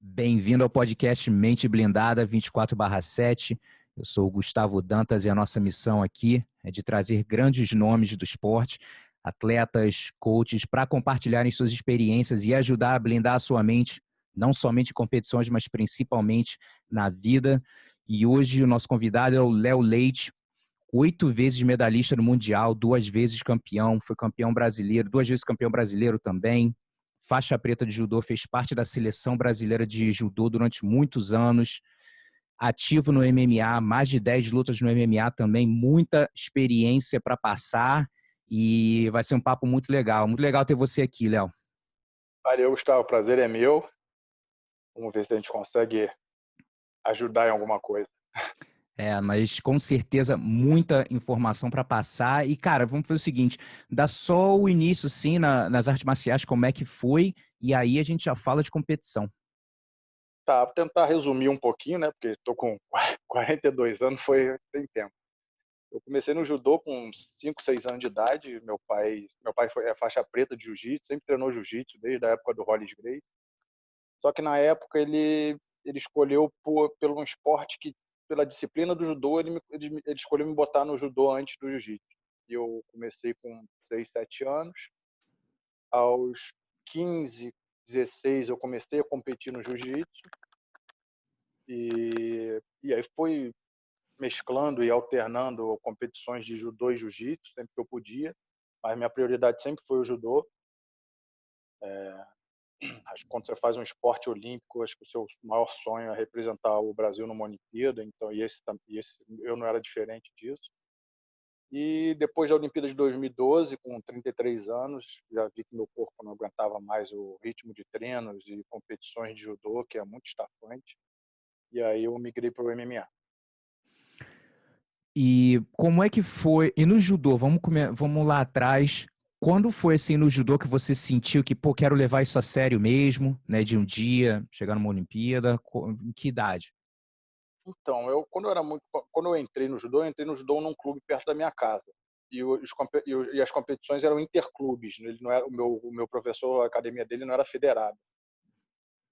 Bem-vindo ao podcast Mente Blindada 24/7. Eu sou o Gustavo Dantas e a nossa missão aqui é de trazer grandes nomes do esporte, atletas, coaches, para compartilharem suas experiências e ajudar a blindar a sua mente, não somente em competições, mas principalmente na vida. E hoje o nosso convidado é o Léo Leite, 8 vezes medalhista no Mundial, 2 vezes campeão, foi campeão brasileiro, 2 vezes campeão brasileiro também. Faixa preta de judô, fez parte da seleção brasileira de judô durante muitos anos, ativo no MMA, mais de 10 lutas no MMA também, muita experiência para passar e vai ser um papo muito legal. Muito legal ter você aqui, Léo. Valeu, Gustavo. O prazer é meu. Vamos ver se a gente consegue ajudar em alguma coisa. Mas com certeza muita informação para passar. E, cara, vamos fazer o seguinte: dá só o início, sim, nas artes marciais, como é que foi, e aí a gente já fala de competição. Tá, vou tentar resumir um pouquinho, né? Porque estou com 42 anos, tem tempo. Eu comecei no judô com 5, 6 anos de idade. Meu pai é faixa preta de jiu-jitsu, sempre treinou jiu-jitsu desde a época do Rollis Gracie. Só que na época ele escolheu pelo um esporte que, pela disciplina do judô, ele escolheu me botar no judô antes do jiu-jitsu. E eu comecei com 6, 7 anos. Aos 15, 16 eu comecei a competir no jiu-jitsu e aí fui mesclando e alternando competições de judô e jiu-jitsu sempre que eu podia, mas minha prioridade sempre foi o judô. Acho que quando você faz um esporte olímpico, acho que o seu maior sonho é representar o Brasil numa Olimpíada, então e esse eu não era diferente disso. E depois da Olimpíada de 2012, com 33 anos, já vi que meu corpo não aguentava mais o ritmo de treinos e competições de judô, que é muito estafante. E aí eu migrei para o MMA. E como é que foi? E no judô, vamos lá atrás. Quando foi assim no judô que você sentiu que, pô, quero levar isso a sério mesmo, né? De um dia chegar numa Olimpíada? Em que idade? Então, quando eu entrei no judô, eu entrei no judô num clube perto da minha casa. E as competições eram interclubes. Ele não era o meu professor, a academia dele não era federada.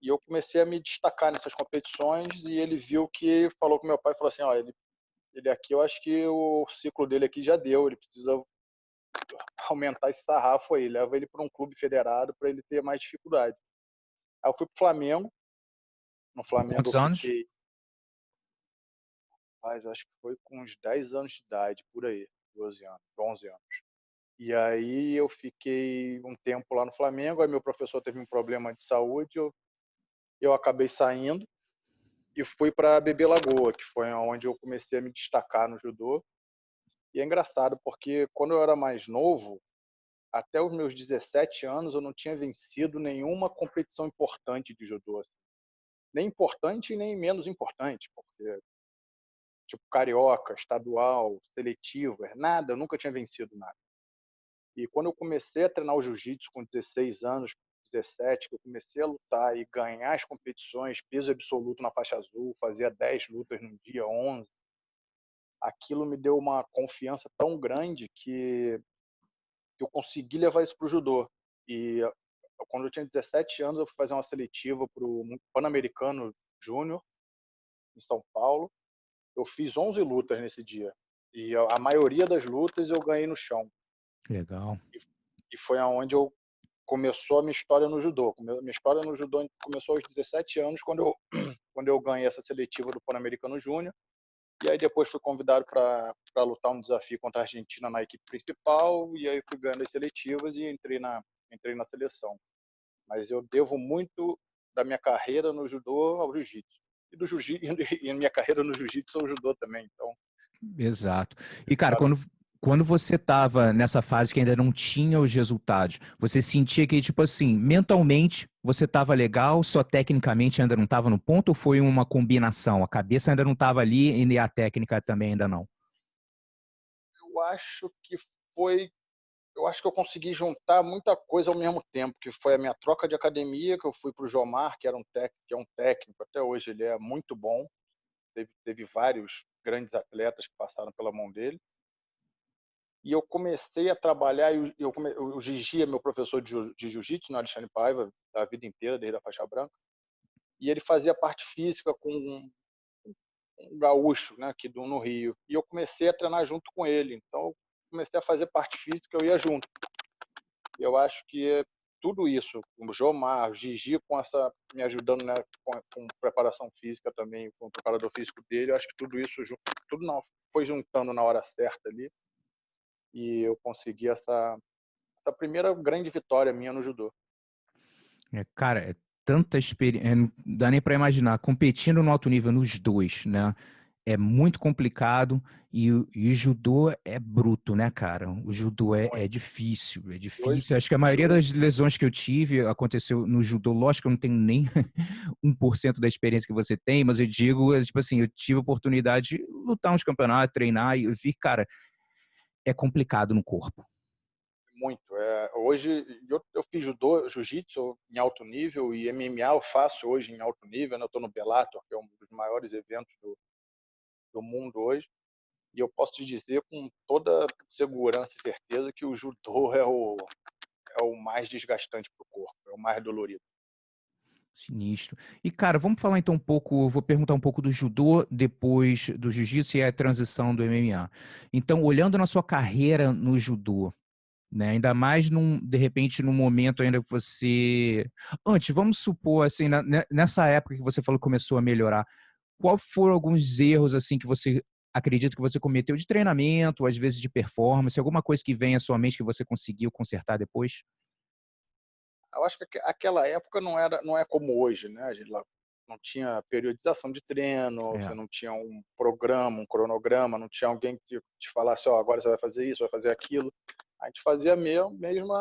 E eu comecei a me destacar nessas competições e ele viu que falou com meu pai, falou assim, ó, ele aqui, eu acho que o ciclo dele aqui já deu, ele precisa aumentar esse sarrafo aí, leva ele para um clube federado para ele ter mais dificuldade. Aí eu fui pro Flamengo, no Com Flamengo eu quantos anos? fiquei, eu acho que foi com uns 10 anos de idade, por aí, 12 anos, 11 anos. E aí eu fiquei um tempo lá no Flamengo, aí meu professor teve um problema de saúde, eu acabei saindo e fui para Bebê Lagoa, que foi onde eu comecei a me destacar no judô. E é engraçado, porque quando eu era mais novo, até os meus 17 anos, eu não tinha vencido nenhuma competição importante de judô. Assim. Nem importante e nem menos importante, porque, tipo, carioca, estadual, seletivo, nada, eu nunca tinha vencido nada. E quando eu comecei a treinar o jiu-jitsu com 16 anos, 17, que eu comecei a lutar e ganhar as competições, peso absoluto na faixa azul, fazia 10 lutas num dia, 11, aquilo me deu uma confiança tão grande que eu consegui levar isso para o judô. E quando eu tinha 17 anos, eu fui fazer uma seletiva para o Pan-Americano Júnior, em São Paulo. Eu fiz 11 lutas nesse dia. E a maioria das lutas eu ganhei no chão. Legal. E foi aonde eu começou a minha história no judô. Minha história no judô começou aos 17 anos, quando eu ganhei essa seletiva do Pan-Americano Júnior. E aí depois fui convidado para lutar um desafio contra a Argentina na equipe principal. E aí fui ganhando as seletivas e entrei na seleção. Mas eu devo muito da minha carreira no judô ao jiu-jitsu. E do jiu-jitsu e minha carreira no jiu-jitsu ao judô também. Então, Exato. E, cara, claro. quando você estava nessa fase que ainda não tinha os resultados, você sentia que, tipo assim, mentalmente você estava legal, só tecnicamente ainda não estava no ponto, ou foi uma combinação? A cabeça ainda não estava ali e a técnica também ainda não? Eu acho que foi eu acho que eu consegui juntar muita coisa ao mesmo tempo, que foi a minha troca de academia, que eu fui para o Jomar, que é um técnico, até hoje ele é muito bom, teve vários grandes atletas que passaram pela mão dele. E eu comecei a trabalhar, o Gigi é meu professor de jiu-jitsu, no Alexandre Paiva, da vida inteira, desde a faixa branca. e ele fazia parte física com um gaúcho, né, aqui no Rio. E eu comecei a treinar junto com ele. Então, eu comecei a fazer parte física, eu ia junto. E eu acho que é tudo isso, o Jomar, o Gigi com essa me ajudando, né, com preparação física também, com o preparador físico dele, eu acho que tudo isso tudo não foi juntando na hora certa ali e eu consegui essa primeira grande vitória minha no judô. Cara, é tanta experiência, não dá nem para imaginar, competindo no alto nível nos dois, né? É muito complicado e o judô é bruto, né, cara? O judô é Muito. difícil, é E hoje, difícil. Acho que a e maioria hoje das lesões que eu tive aconteceu no judô. Lógico que eu não tenho nem 1% da experiência que você tem, mas eu digo, tipo assim, eu tive a oportunidade de lutar uns campeonatos, treinar, e eu vi, cara, é complicado no corpo. muito. Hoje eu fiz judô, jiu-jitsu em alto nível e MMA eu faço hoje em alto nível, né? Eu estou no Bellator, que é um dos maiores eventos do mundo hoje. E eu posso te dizer com toda segurança e certeza que o judô é o mais desgastante para o corpo, é o mais dolorido. Sinistro. E, cara, vamos falar então um pouco, vou perguntar um pouco do judô, depois do jiu-jitsu e a transição do MMA. Então, olhando na sua carreira no judô, né, ainda mais de repente, num momento ainda que você... Antes, vamos supor, assim, nessa época que você falou que começou a melhorar, qual foram alguns erros, assim, que você acredita que você cometeu de treinamento, às vezes de performance, alguma coisa que vem à sua mente que você conseguiu consertar depois? Eu acho que aquela época não é como hoje, né? A gente lá não tinha periodização de treino, você É. não tinha um programa, um cronograma, não tinha alguém que te falasse, ó, agora você vai fazer isso, vai fazer aquilo. A gente fazia mesmo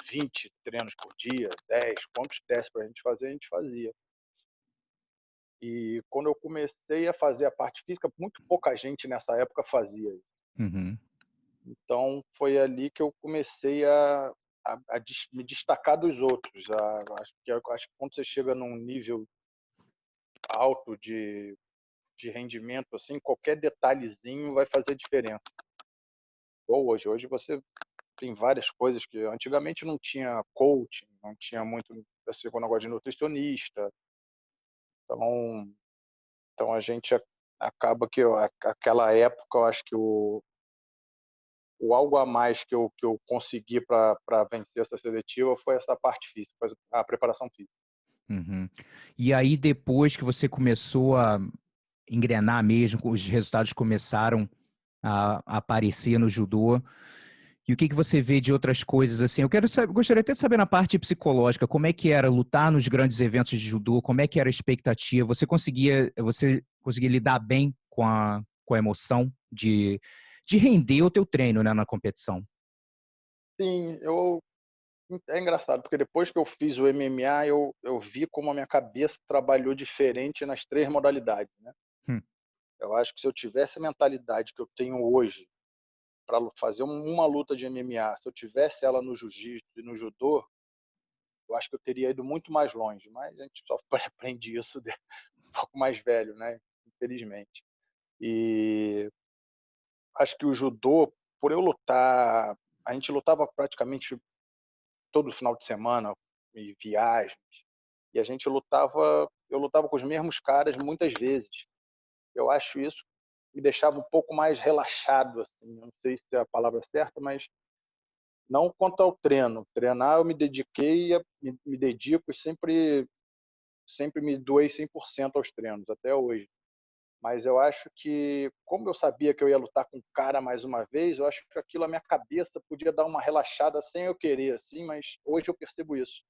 20 treinos por dia, 10, quantos desse para a gente fazia. E quando eu comecei a fazer a parte física, muito pouca gente nessa época fazia. Uhum. Então foi ali que eu comecei a me destacar dos outros. Acho que quando você chega num nível alto de rendimento, assim, qualquer detalhezinho vai fazer diferença. Ou hoje você tem várias coisas que antigamente não tinha coaching, não tinha muito esse negócio de nutricionista. Então, então a gente acaba que aquela época eu acho que o algo a mais que eu consegui para vencer essa seletiva foi essa parte física, foi a preparação física. Uhum. E aí, depois que você começou a engrenar mesmo, os resultados começaram a aparecer no judô, e o que que você vê de outras coisas assim? Eu quero saber, gostaria até de saber na parte psicológica, como é que era lutar nos grandes eventos de judô, como é que era a expectativa? Você conseguia lidar bem com a emoção de render o teu treino, né, na competição? Sim, é engraçado, porque depois que eu fiz o MMA, eu vi como a minha cabeça trabalhou diferente nas 3 modalidades, né. Hum. Eu acho que se eu tivesse a mentalidade que eu tenho hoje para fazer uma luta de MMA, se eu tivesse ela no jiu-jitsu e no judô, eu acho que eu teria ido muito mais longe, mas a gente só aprende isso um pouco mais velho, né, infelizmente. E acho que o judô, por eu lutar, a gente lutava praticamente todo final de semana, e viagens, e a gente lutava, eu lutava com os mesmos caras muitas vezes. Eu acho isso me deixava um pouco mais relaxado, assim, não sei se é a palavra certa, mas não quanto ao treino. Treinar eu me dediquei, me dedico e sempre me doei 100% aos treinos, até hoje. Mas eu acho que, como eu sabia que eu ia lutar com o cara mais uma vez, eu acho que aquilo, a minha cabeça podia dar uma relaxada sem eu querer, assim, mas hoje eu percebo isso.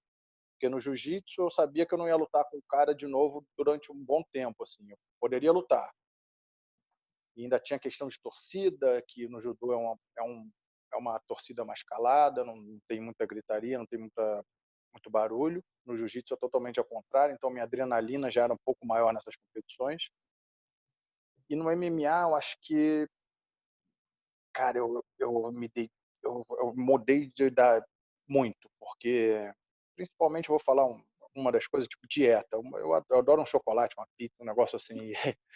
Porque no jiu-jitsu eu sabia que eu não ia lutar com o cara de novo durante um bom tempo, assim. Eu poderia lutar. E ainda tinha questão de torcida, que no judô é uma torcida mais calada, não tem muita gritaria, não tem muito barulho. No jiu-jitsu é totalmente ao contrário, então minha adrenalina já era um pouco maior nessas competições. E no MMA eu acho que, cara, eu mudei muito, porque principalmente eu vou falar uma das coisas, tipo dieta. Eu adoro um chocolate, uma pizza, um negócio assim. E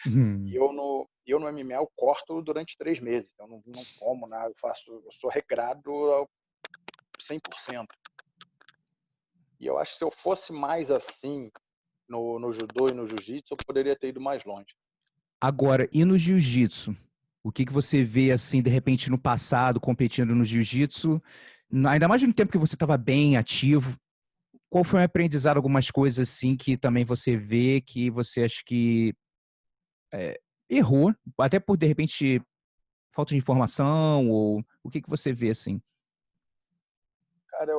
Uhum. eu no MMA eu corto durante 3 meses, eu não como nada, eu sou regrado ao 100%. E eu acho que se eu fosse mais assim no judô e no jiu-jitsu, eu poderia ter ido mais longe. Agora, e no jiu-jitsu? O que que você vê, assim, de repente, no passado, competindo no jiu-jitsu? Ainda mais no tempo que você estava bem ativo. Qual foi o aprendizado, algumas coisas, assim, que também você vê que você acha que errou? Até por, de repente, falta de informação, ou o que que você vê, assim? Cara,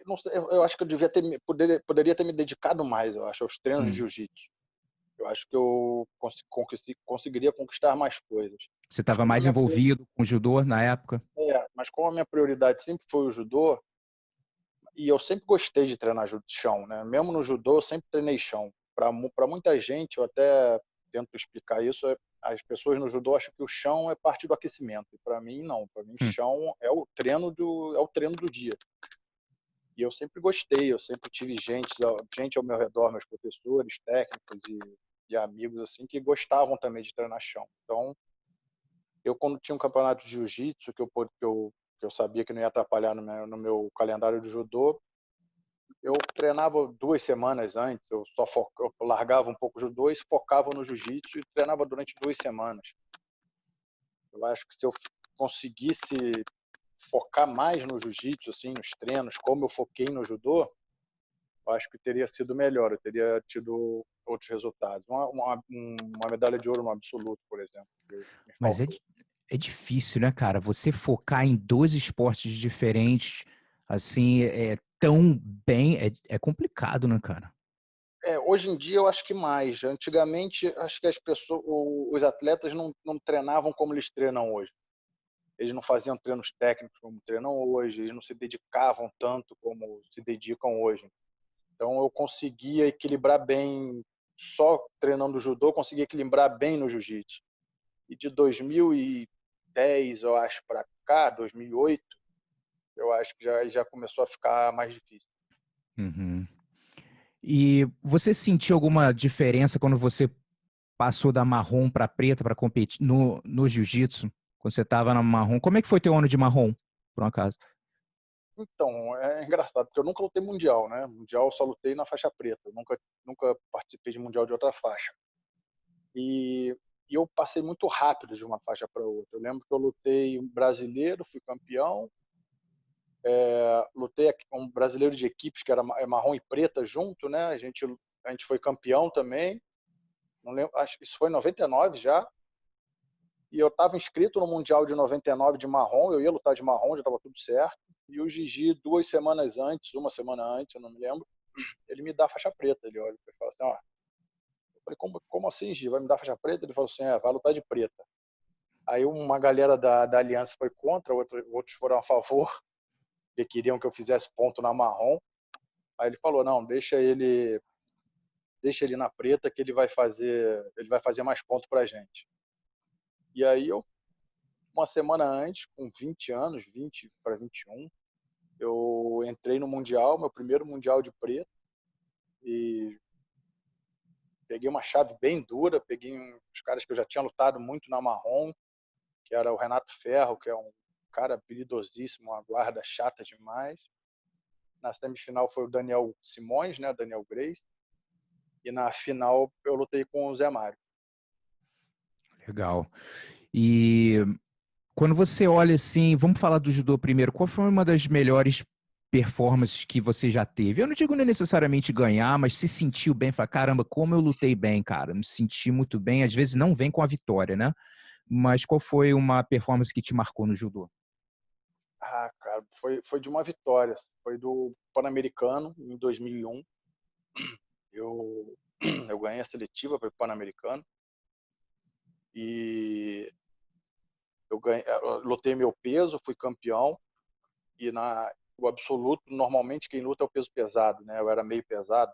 não sei, eu acho que eu devia ter poderia ter me dedicado mais, eu acho, aos treinos de Hum. jiu-jitsu. Eu acho que eu conseguiria conquistar mais coisas. Você Mas estava como a mais minha envolvido com o judô na época? mas como a minha prioridade sempre foi o judô, e eu sempre gostei de treinar chão, né? Mesmo no judô, eu sempre treinei chão. Para muita gente, eu até tento explicar isso, as pessoas no judô acham que o chão é parte do aquecimento. E para mim, não. Para mim, Hum. chão é o treino do dia. E eu sempre gostei, eu sempre tive gente ao meu redor, meus professores, técnicos e amigos assim que gostavam também de treinar chão. Então, eu quando tinha um campeonato de jiu-jitsu que eu sabia que não ia atrapalhar no meu calendário de judô, eu treinava 2 semanas antes, eu largava um pouco o judô e focava no jiu-jitsu e treinava durante 2 semanas. Eu acho que se eu conseguisse focar mais no jiu-jitsu, assim, nos treinos, como eu foquei no judô, eu acho que teria sido melhor, eu teria tido outros resultados. Uma medalha de ouro no absoluto, por exemplo, que me Mas faltou. é difícil, né, cara? Você focar em dois esportes diferentes, assim, tão bem, é complicado, né, cara? Hoje em dia eu acho que mais. Antigamente, acho que os atletas não treinavam como eles treinam hoje. Eles não faziam treinos técnicos como treinam hoje, eles não se dedicavam tanto como se dedicam hoje. Então eu conseguia equilibrar bem, só treinando judô, eu conseguia equilibrar bem no jiu-jitsu. E de 2010, eu acho, para cá, 2008, eu acho que já começou a ficar mais difícil. Uhum. E você sentiu alguma diferença quando você passou da marrom para preta para competir no jiu-jitsu? Quando você estava na marrom, como é que foi teu ano de marrom, por um acaso? Então, é engraçado, porque eu nunca lutei mundial, né? Mundial eu só lutei na faixa preta, eu nunca participei de mundial de outra faixa. E, e eu passei muito rápido de uma faixa para outra. Eu lembro que eu lutei um brasileiro, fui campeão, lutei um brasileiro de equipes que era marrom e preta junto, né? A gente foi campeão também. Não lembro, acho que isso foi em 99 já. E eu estava inscrito no Mundial de 99 de marrom, eu ia lutar de marrom, já estava tudo certo. E o Gigi, 2 semanas antes, uma semana antes, eu não me lembro, ele me dá a faixa preta. Ele olha e fala assim, ó, eu falei, como assim, Gigi, vai me dar a faixa preta? Ele falou assim, vai lutar de preta. Aí uma galera da aliança foi contra, outros foram a favor, que queriam que eu fizesse ponto na marrom. Aí ele falou, não, deixa ele na preta que ele vai fazer mais ponto pra gente. E aí eu, uma semana antes, com 20 anos, 20 para 21, eu entrei no Mundial, meu primeiro Mundial de preto, e peguei uma chave bem dura, peguei uns caras que eu já tinha lutado muito na marrom, que era o Renato Ferro, que é um cara habilidosíssimo, uma guarda chata demais. Na semifinal foi o Daniel Simões, né, Daniel Grace, e na final eu lutei com o Zé Mário. Legal. E quando você olha assim, vamos falar do judô primeiro, qual foi uma das melhores performances que você já teve? Eu não digo necessariamente ganhar, mas se sentiu bem, falar, caramba, como eu lutei bem, cara, me senti muito bem, às vezes não vem com a vitória, né? Mas qual foi uma performance que te marcou no judô? Cara, foi de uma vitória, foi do Pan-Americano em 2001. Eu, eu ganhei a seletiva para o Pan-Americano e eu lutei meu peso, fui campeão. E o absoluto, normalmente quem luta é o peso pesado, né? Eu era meio pesado.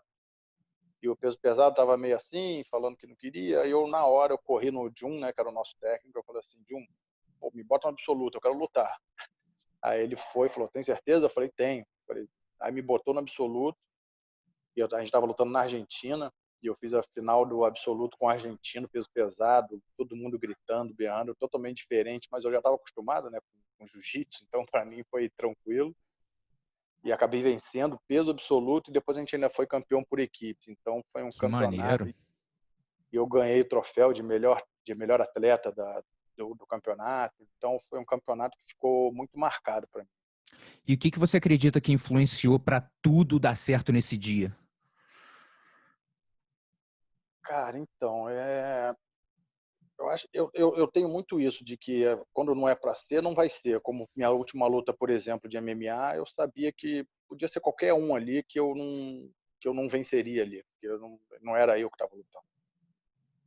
E o peso pesado estava meio assim, falando que não queria. E eu, na hora, eu corri no Jun, né? Que era o nosso técnico. Eu falei assim, Jun, me bota no absoluto, eu quero lutar. Aí ele foi e falou, tem certeza? Eu falei, tenho. Aí me botou no absoluto. E a gente estava lutando na Argentina. E eu fiz a final do absoluto com o argentino, peso pesado, todo mundo gritando, berrando, totalmente diferente, mas eu já estava acostumado, né, com jiu-jitsu, então para mim foi tranquilo. e acabei vencendo peso absoluto, e depois a gente ainda foi campeão por equipes. Então foi um Que campeonato maneiro. e eu ganhei o troféu de melhor atleta do campeonato. Então foi um campeonato que ficou muito marcado para mim. E o que que você acredita que influenciou para tudo dar certo nesse dia? Cara, então, eu acho, eu tenho muito isso de que quando não é para ser, não vai ser. Como minha última luta, por exemplo, de MMA, eu sabia que podia ser qualquer um ali que eu não venceria ali, porque não era eu que estava lutando.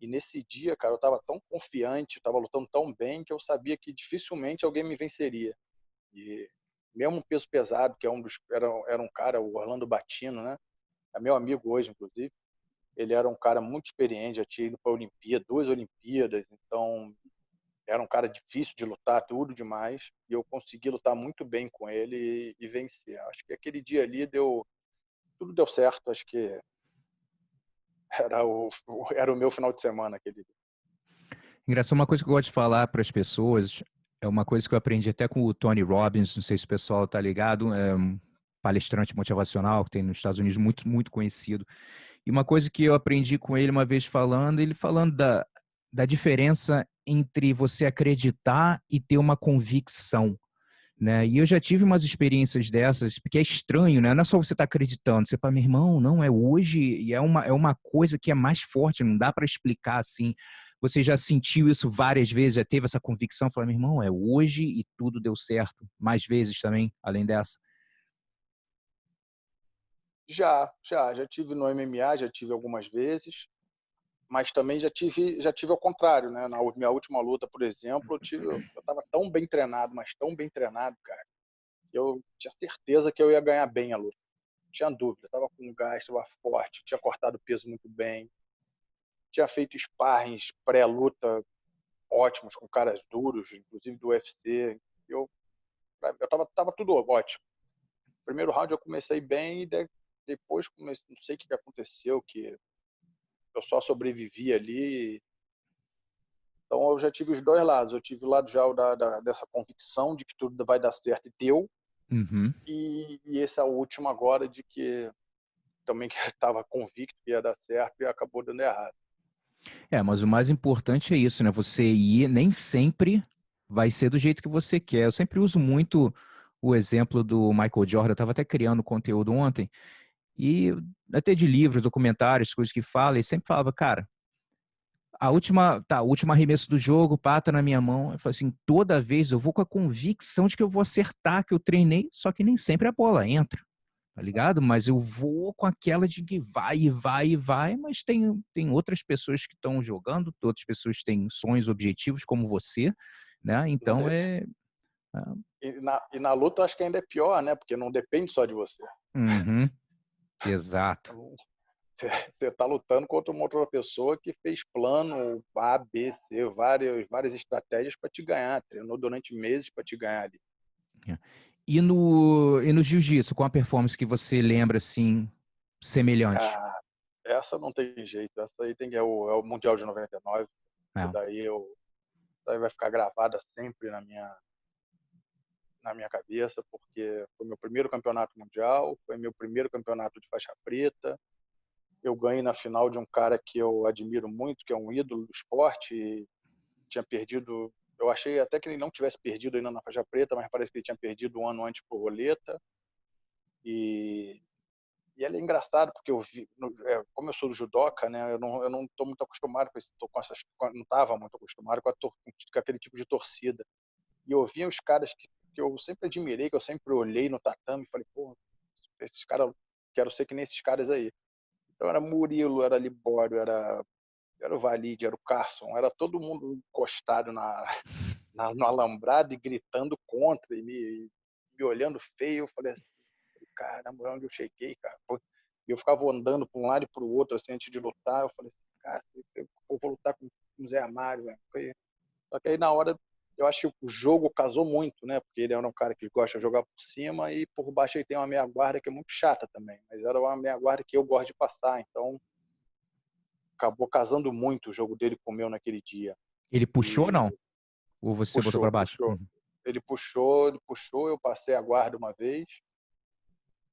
E nesse dia, cara, eu estava tão confiante, estava lutando tão bem, que eu sabia que dificilmente alguém me venceria. E mesmo peso pesado, que era um cara, o Orlando Batino, né? É meu amigo hoje, inclusive. Ele era um cara muito experiente, já tinha ido para a Olimpíada, 2 Olimpíadas, então era um cara difícil de lutar, tudo demais, e eu consegui lutar muito bem com ele e vencer. Acho que aquele dia ali tudo deu certo, acho que era o meu final de semana aquele dia. Engraçado, uma coisa que eu gosto de falar para as pessoas, é uma coisa que eu aprendi até com o Tony Robbins, não sei se o pessoal tá ligado, é um palestrante motivacional que tem nos Estados Unidos, muito, muito conhecido. E uma coisa que eu aprendi com ele uma vez falando, ele falando da diferença entre você acreditar e ter uma convicção, né? E eu já tive umas experiências dessas, porque é estranho, né? Não é só você estar acreditando, você fala, meu irmão, não, é hoje, e é uma coisa que é mais forte, não dá para explicar assim. Você já sentiu isso várias vezes, já teve essa convicção, fala, meu irmão, é hoje e tudo deu certo, mais vezes também, além dessa. Já tive no MMA, já tive algumas vezes, mas também já tive ao contrário, né? Na minha última luta, por exemplo, eu estava tão bem treinado, mas tão bem treinado, cara, que eu tinha certeza que eu ia ganhar bem a luta. Não tinha dúvida, estava com gás, estava forte, tinha cortado peso muito bem, tinha feito sparrings pré-luta ótimos com caras duros, inclusive do UFC. Eu tava tudo ótimo. Primeiro round eu comecei bem, e depois comecei, não sei o que aconteceu, que eu só sobrevivi ali. Então eu já tive os dois lados. Eu tive o lado já dessa convicção de que tudo vai dar certo, e deu. Uhum. E esse é o último agora, de que também que estava convicto que ia dar certo e acabou dando errado. Mas o mais importante é isso, né? Você ir, nem sempre vai ser do jeito que você quer. Eu sempre uso muito o exemplo do Michael Jordan. Eu estava até criando conteúdo ontem, e até de livros, documentários, coisas que fala, e sempre falava, cara, o último arremesso do jogo, pata na minha mão. Eu falo assim, toda vez eu vou com a convicção de que eu vou acertar, que eu treinei, só que nem sempre a bola entra, tá ligado? Mas eu vou com aquela de que vai e vai e vai, mas tem outras pessoas que estão jogando, outras pessoas que têm sonhos, objetivos, como você, né? Então E na luta eu acho que ainda é pior, né? Porque não depende só de você. Uhum, exato. Então, você está lutando contra uma outra pessoa que fez plano A, B, C, várias estratégias para te ganhar, treinou durante meses para te ganhar ali. É. E no jiu-jitsu, qual a performance que você lembra, assim, semelhante? Ah, essa não tem jeito, essa aí é o Mundial de 99, e É. daí vai ficar gravada sempre na minha cabeça, porque foi meu primeiro campeonato mundial, foi meu primeiro campeonato de faixa preta. Eu ganhei na final de um cara que eu admiro muito, que é um ídolo do esporte, e tinha perdido. Eu achei até que ele não tivesse perdido ainda na faixa preta, mas parece que ele tinha perdido um ano antes pro Roleta. E, e ele é engraçado, porque eu vi, como eu sou do judoca, né, eu não estou muito acostumado não estava muito acostumado com aquele tipo de torcida. E eu via os caras que eu sempre admirei, que eu sempre olhei no tatame e falei, pô, esses caras, quero ser que nem esses caras aí. Então era Murilo, era Libório, era o Valide, era o Carson, era todo mundo encostado no alambrado e gritando contra, e me olhando feio. Eu falei assim, caramba, onde eu cheguei, cara? E eu ficava andando para um lado e para o outro, assim, antes de lutar. Eu falei assim, cara, eu vou lutar com o Zé Mário, velho. Só que aí na hora, eu acho que o jogo casou muito, né? Porque ele era um cara que gosta de jogar por cima, e por baixo ele tem uma meia guarda que é muito chata também. Mas era uma meia guarda que eu gosto de passar, então acabou casando muito o jogo dele com o meu naquele dia. Ele puxou, E não? Ou você botou puxou, para baixo? puxou. Uhum. Ele puxou, eu passei a guarda uma vez,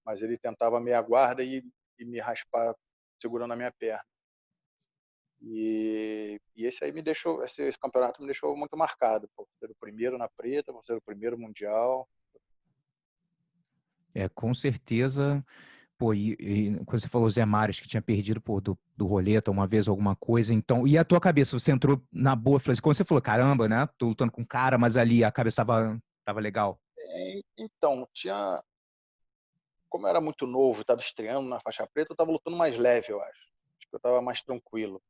mas ele tentava meia guarda e me raspar segurando a minha perna. E esse campeonato me deixou muito marcado, por ser o primeiro na preta, por ser o primeiro mundial. Com certeza. Pô, quando você falou Zé Mares, que tinha perdido do roleta uma vez, alguma coisa, então, e a tua cabeça, você entrou na boa, falou assim, quando você falou, caramba, né, tô lutando com cara, mas ali a cabeça tava legal. Então, como eu era muito novo, estava estreando na faixa preta, eu estava lutando mais leve, eu acho. Acho que eu estava mais tranquilo.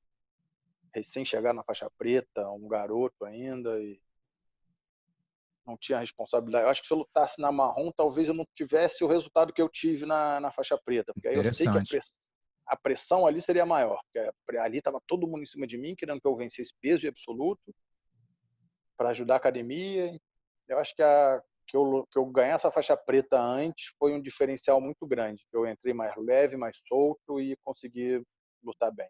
Recém chegar na faixa preta, um garoto ainda, e não tinha responsabilidade. Eu acho que se eu lutasse na marrom, talvez eu não tivesse o resultado que eu tive na faixa preta, porque aí eu sei que Interessante. a pressão ali seria maior, porque ali estava todo mundo em cima de mim, querendo que eu vencesse peso absoluto, para ajudar a academia. Eu acho que eu ganhar essa faixa preta antes foi um diferencial muito grande. Eu entrei mais leve, mais solto e consegui lutar bem.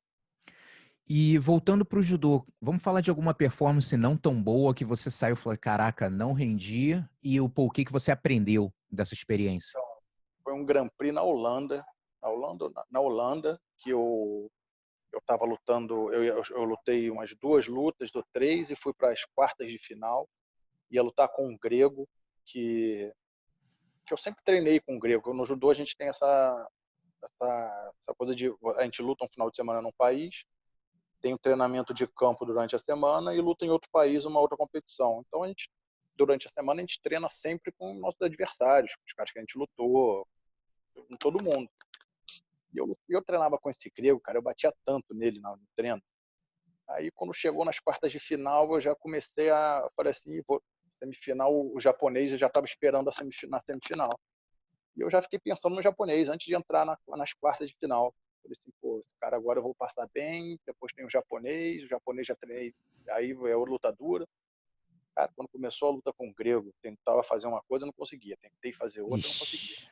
E voltando para o judô, vamos falar de alguma performance não tão boa que você saiu e falou, caraca, não rendi, e o que você aprendeu dessa experiência? Então, foi um Grand Prix na Holanda, que eu estava lutando, eu lutei umas 2 lutas do 3 e fui para as quartas de final. Ia lutar com um grego que eu sempre treinei com um grego. No judô a gente tem essa coisa de a gente luta um final de semana num país, tem um treinamento de campo durante a semana e luta em outro país uma outra competição. Então durante a semana a gente treina sempre com nossos adversários, com os caras que a gente lutou, com todo mundo. E eu treinava com esse grego, cara, eu batia tanto nele no treino. Aí quando chegou nas quartas de final, eu já comecei falei assim, semifinal, o japonês já estava esperando na semifinal. E eu já fiquei pensando no japonês antes de entrar nas quartas de final. Falei assim, pô, esse cara agora eu vou passar bem, depois tem o japonês já treinei, aí é o luta dura. Cara, quando começou a luta com o grego, tentava fazer uma coisa, não conseguia. Tentei fazer outra, não conseguia. Ixi.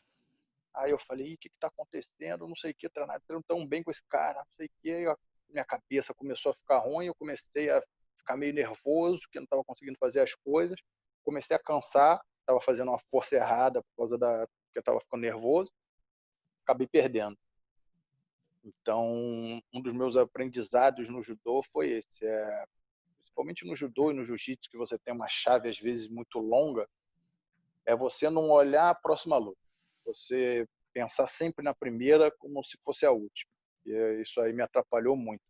Aí eu falei, o que está acontecendo? Não sei o que, treino tão bem com esse cara, não sei o que. Aí minha cabeça começou a ficar ruim, eu comecei a ficar meio nervoso, que não estava conseguindo fazer as coisas. Comecei a cansar, estava fazendo uma força errada por causa que eu estava ficando nervoso. Acabei perdendo. Então, um dos meus aprendizados no judô foi esse. Principalmente no judô e no jiu-jitsu, que você tem uma chave, às vezes, muito longa, é você não olhar a próxima luta. Você pensar sempre na primeira como se fosse a última. E isso aí me atrapalhou muito.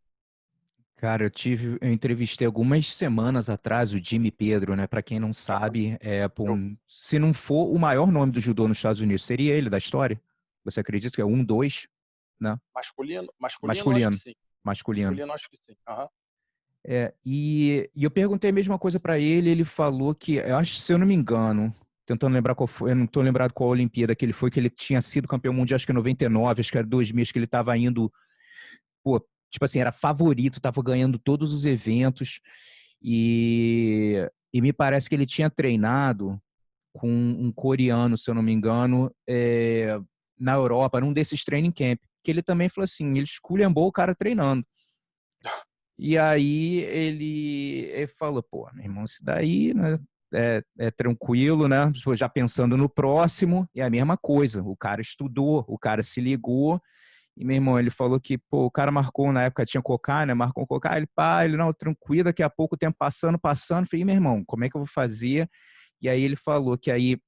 Cara, eu entrevistei algumas semanas atrás o Jimmy Pedro, né? Para quem não sabe, Eu, se não for o maior nome do judô nos Estados Unidos, seria ele da história? Você acredita que é 1, 2, né? masculino, acho que Masculino, sim. masculino. Masculino, acho que sim. Uhum. E eu perguntei a mesma coisa para ele, ele falou que, eu acho, se eu não me engano, tentando lembrar qual foi, eu não estou lembrado qual Olimpíada que ele tinha sido campeão mundial, acho que em 99, acho que era 2000, acho que ele estava indo, pô, tipo assim, era favorito, estava ganhando todos os eventos, e me parece que ele tinha treinado com um coreano, se eu não me engano, na Europa, num desses training camp, que ele também falou assim, ele esculhambou o cara treinando. E aí ele falou, pô, meu irmão, isso daí, né, é tranquilo, né? Já pensando no próximo, é a mesma coisa. O cara estudou, o cara se ligou, e meu irmão, ele falou que, pô, o cara marcou, na época tinha Cocá, né? Marcou um Cocá, ele, não, tranquilo, daqui a pouco o tempo passando. Falei, meu irmão, como é que eu vou fazer? E aí ele falou que aí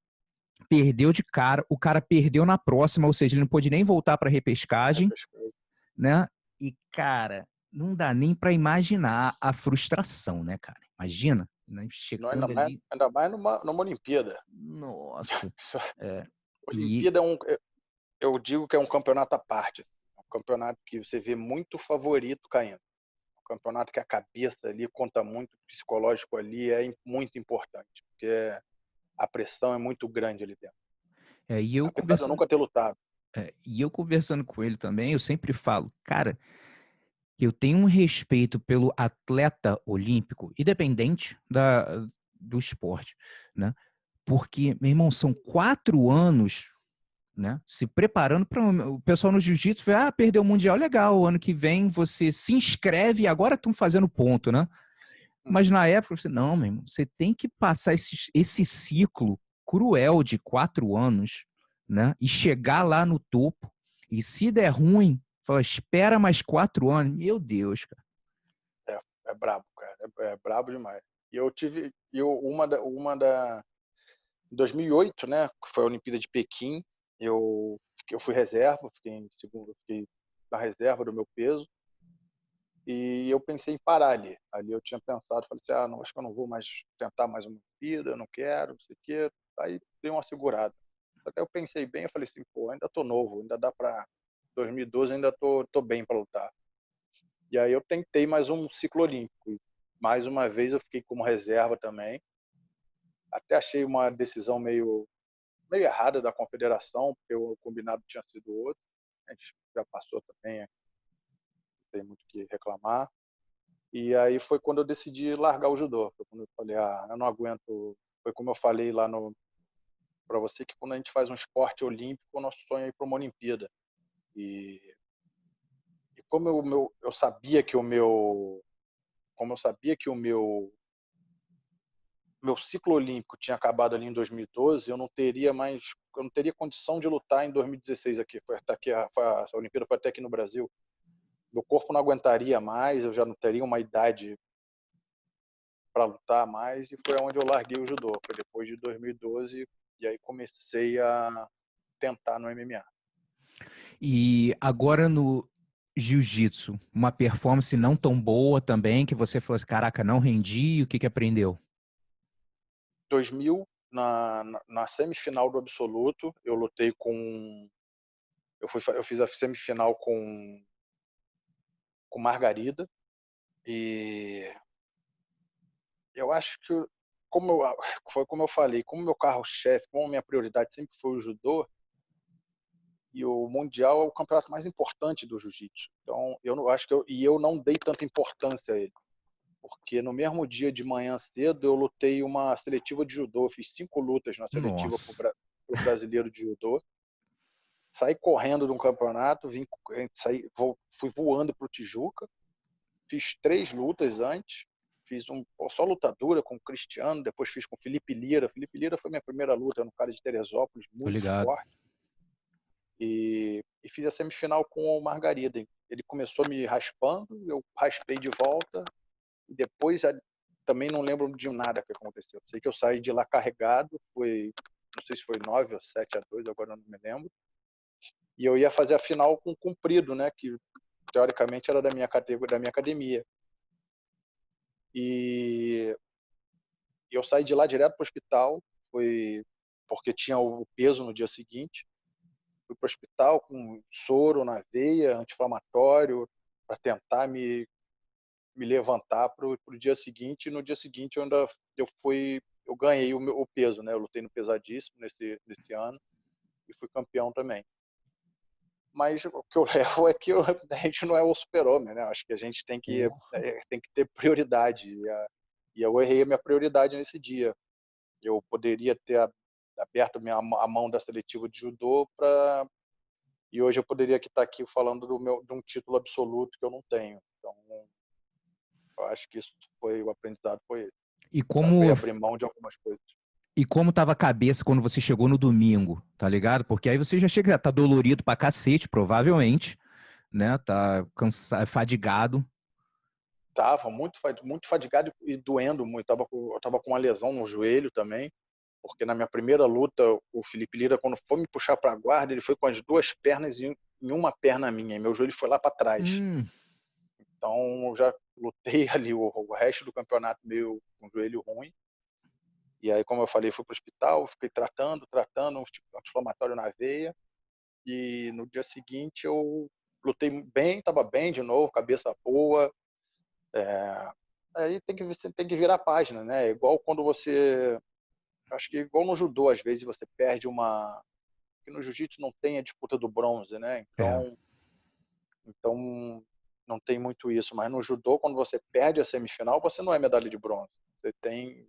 perdeu de cara, o cara perdeu na próxima, ou seja, ele não pôde nem voltar para repescagem, né? E, cara, não dá nem para imaginar a frustração, né, cara? Imagina, né? Não, Chegando ali. ainda mais numa Olimpíada. Nossa. Isso, É, e, Olimpíada eu digo que é um campeonato à parte. É um campeonato que você vê muito favorito caindo. É um campeonato que a cabeça ali conta muito, o psicológico ali é muito importante, porque a pressão é muito grande ali dentro. e eu Apesar de eu conversando, nunca ter lutado. com ele também, eu sempre falo, cara, eu tenho um respeito pelo atleta olímpico, independente do esporte, né? Porque, meu irmão, são 4 anos, né, se preparando para o pessoal no jiu-jitsu, perdeu o mundial, legal, ano que vem você se inscreve e agora estão fazendo ponto, né? Mas na época você, não, meu irmão, você tem que passar esse ciclo cruel de 4 anos, né? E chegar lá no topo, e se der ruim, fala, espera mais 4 anos. Meu Deus, cara. É brabo, cara. É brabo demais. E eu tive, em 2008, né, que foi a Olimpíada de Pequim, eu fui reserva, fiquei em segundo, fiquei na reserva do meu peso, e eu pensei em parar ali. Ali eu tinha pensado, falei assim, não, acho que eu não vou mais tentar mais uma Olimpíada, não quero, não sei o quê. Aí dei uma segurada. Até eu pensei bem, eu falei assim, pô, ainda tô novo, ainda dá para 2012, ainda tô bem para lutar. E aí eu tentei mais um ciclo olímpico. E mais uma vez eu fiquei como reserva também. Até achei uma decisão meio errada da confederação, porque o combinado tinha sido outro. A gente já passou também, não tem muito o que reclamar. E aí foi quando eu decidi largar o judô. Foi quando eu falei, eu não aguento. Foi como eu falei lá para você, que quando a gente faz um esporte olímpico, o nosso sonho é ir para uma Olimpíada. E, e como eu sabia que o meu ciclo olímpico tinha acabado ali em 2012, eu não teria condição de lutar em 2016 aqui. A Olimpíada foi até aqui no Brasil. Meu corpo não aguentaria mais, eu já não teria uma idade para lutar mais, e foi onde eu larguei o judô. Foi depois de 2012, e aí comecei a tentar no MMA. E agora no jiu-jitsu, uma performance não tão boa também, que você falou assim, caraca, não rendi, o que que aprendeu? 2000, na semifinal do absoluto, eu lutei com... Eu fiz a semifinal com Margarida, e eu acho que, foi como eu falei, como meu carro-chefe, como minha prioridade sempre foi o judô, e o mundial é o campeonato mais importante do jiu-jitsu. Então, eu não acho que eu não dei tanta importância a ele, porque no mesmo dia de manhã cedo eu lutei uma seletiva de judô, fiz 5 lutas na seletiva Nossa, para o brasileiro de judô, saí correndo de um campeonato, fui voando para o Tijuca, fiz 3 lutas antes, fiz só luta dura com o Cristiano, depois fiz com o Felipe Lira. Felipe Lira foi minha primeira luta, era um cara de Teresópolis, tô muito ligado. forte. E fiz a semifinal com o Margarida. Ele começou me raspando, eu raspei de volta, e depois também não lembro de nada que aconteceu. Sei que eu saí de lá carregado, não sei se foi 9 ou 7-2, agora não me lembro. E eu ia fazer a final com o Comprido, né, que teoricamente era da minha categoria, da minha academia. E eu saí de lá direto para o hospital, foi porque tinha o peso no dia seguinte. Fui para o hospital com soro na veia, anti-inflamatório, para tentar me levantar para o dia seguinte. E no dia seguinte eu ganhei o peso, né? Eu lutei no pesadíssimo nesse ano e fui campeão também. Mas o que eu levo é que a gente não é o super-homem, né? Acho que a gente tem que ter prioridade. E eu errei a minha prioridade nesse dia. Eu poderia ter aberto a mão da seletiva de judô e hoje eu poderia estar aqui falando de um título absoluto que eu não tenho. Então, eu acho que o aprendizado foi esse. E Saber como abrir mão de algumas coisas. e como tava a cabeça quando você chegou no domingo, tá ligado? Porque aí você já chega, tá dolorido pra cacete, provavelmente, né? Tá cansado, fadigado. Tava muito fadigado e doendo muito. Eu tava com uma lesão no joelho também, porque na minha primeira luta, o Felipe Lira, quando foi me puxar para a guarda, ele foi com as 2 pernas em uma perna minha, e meu joelho foi lá para trás. Hum. Então, eu já lutei ali o resto do campeonato meio com o joelho ruim. E aí, como eu falei, fui para o hospital, fiquei tratando, um anti-inflamatório na veia. E no dia seguinte eu lutei bem, estava bem de novo, cabeça boa. Aí você tem que virar a página, né? Igual quando acho que igual no judô, às vezes você perde que no jiu-jitsu não tem a disputa do bronze, né? É. Então não tem muito isso. Mas no judô, quando você perde a semifinal, você não é medalha de bronze.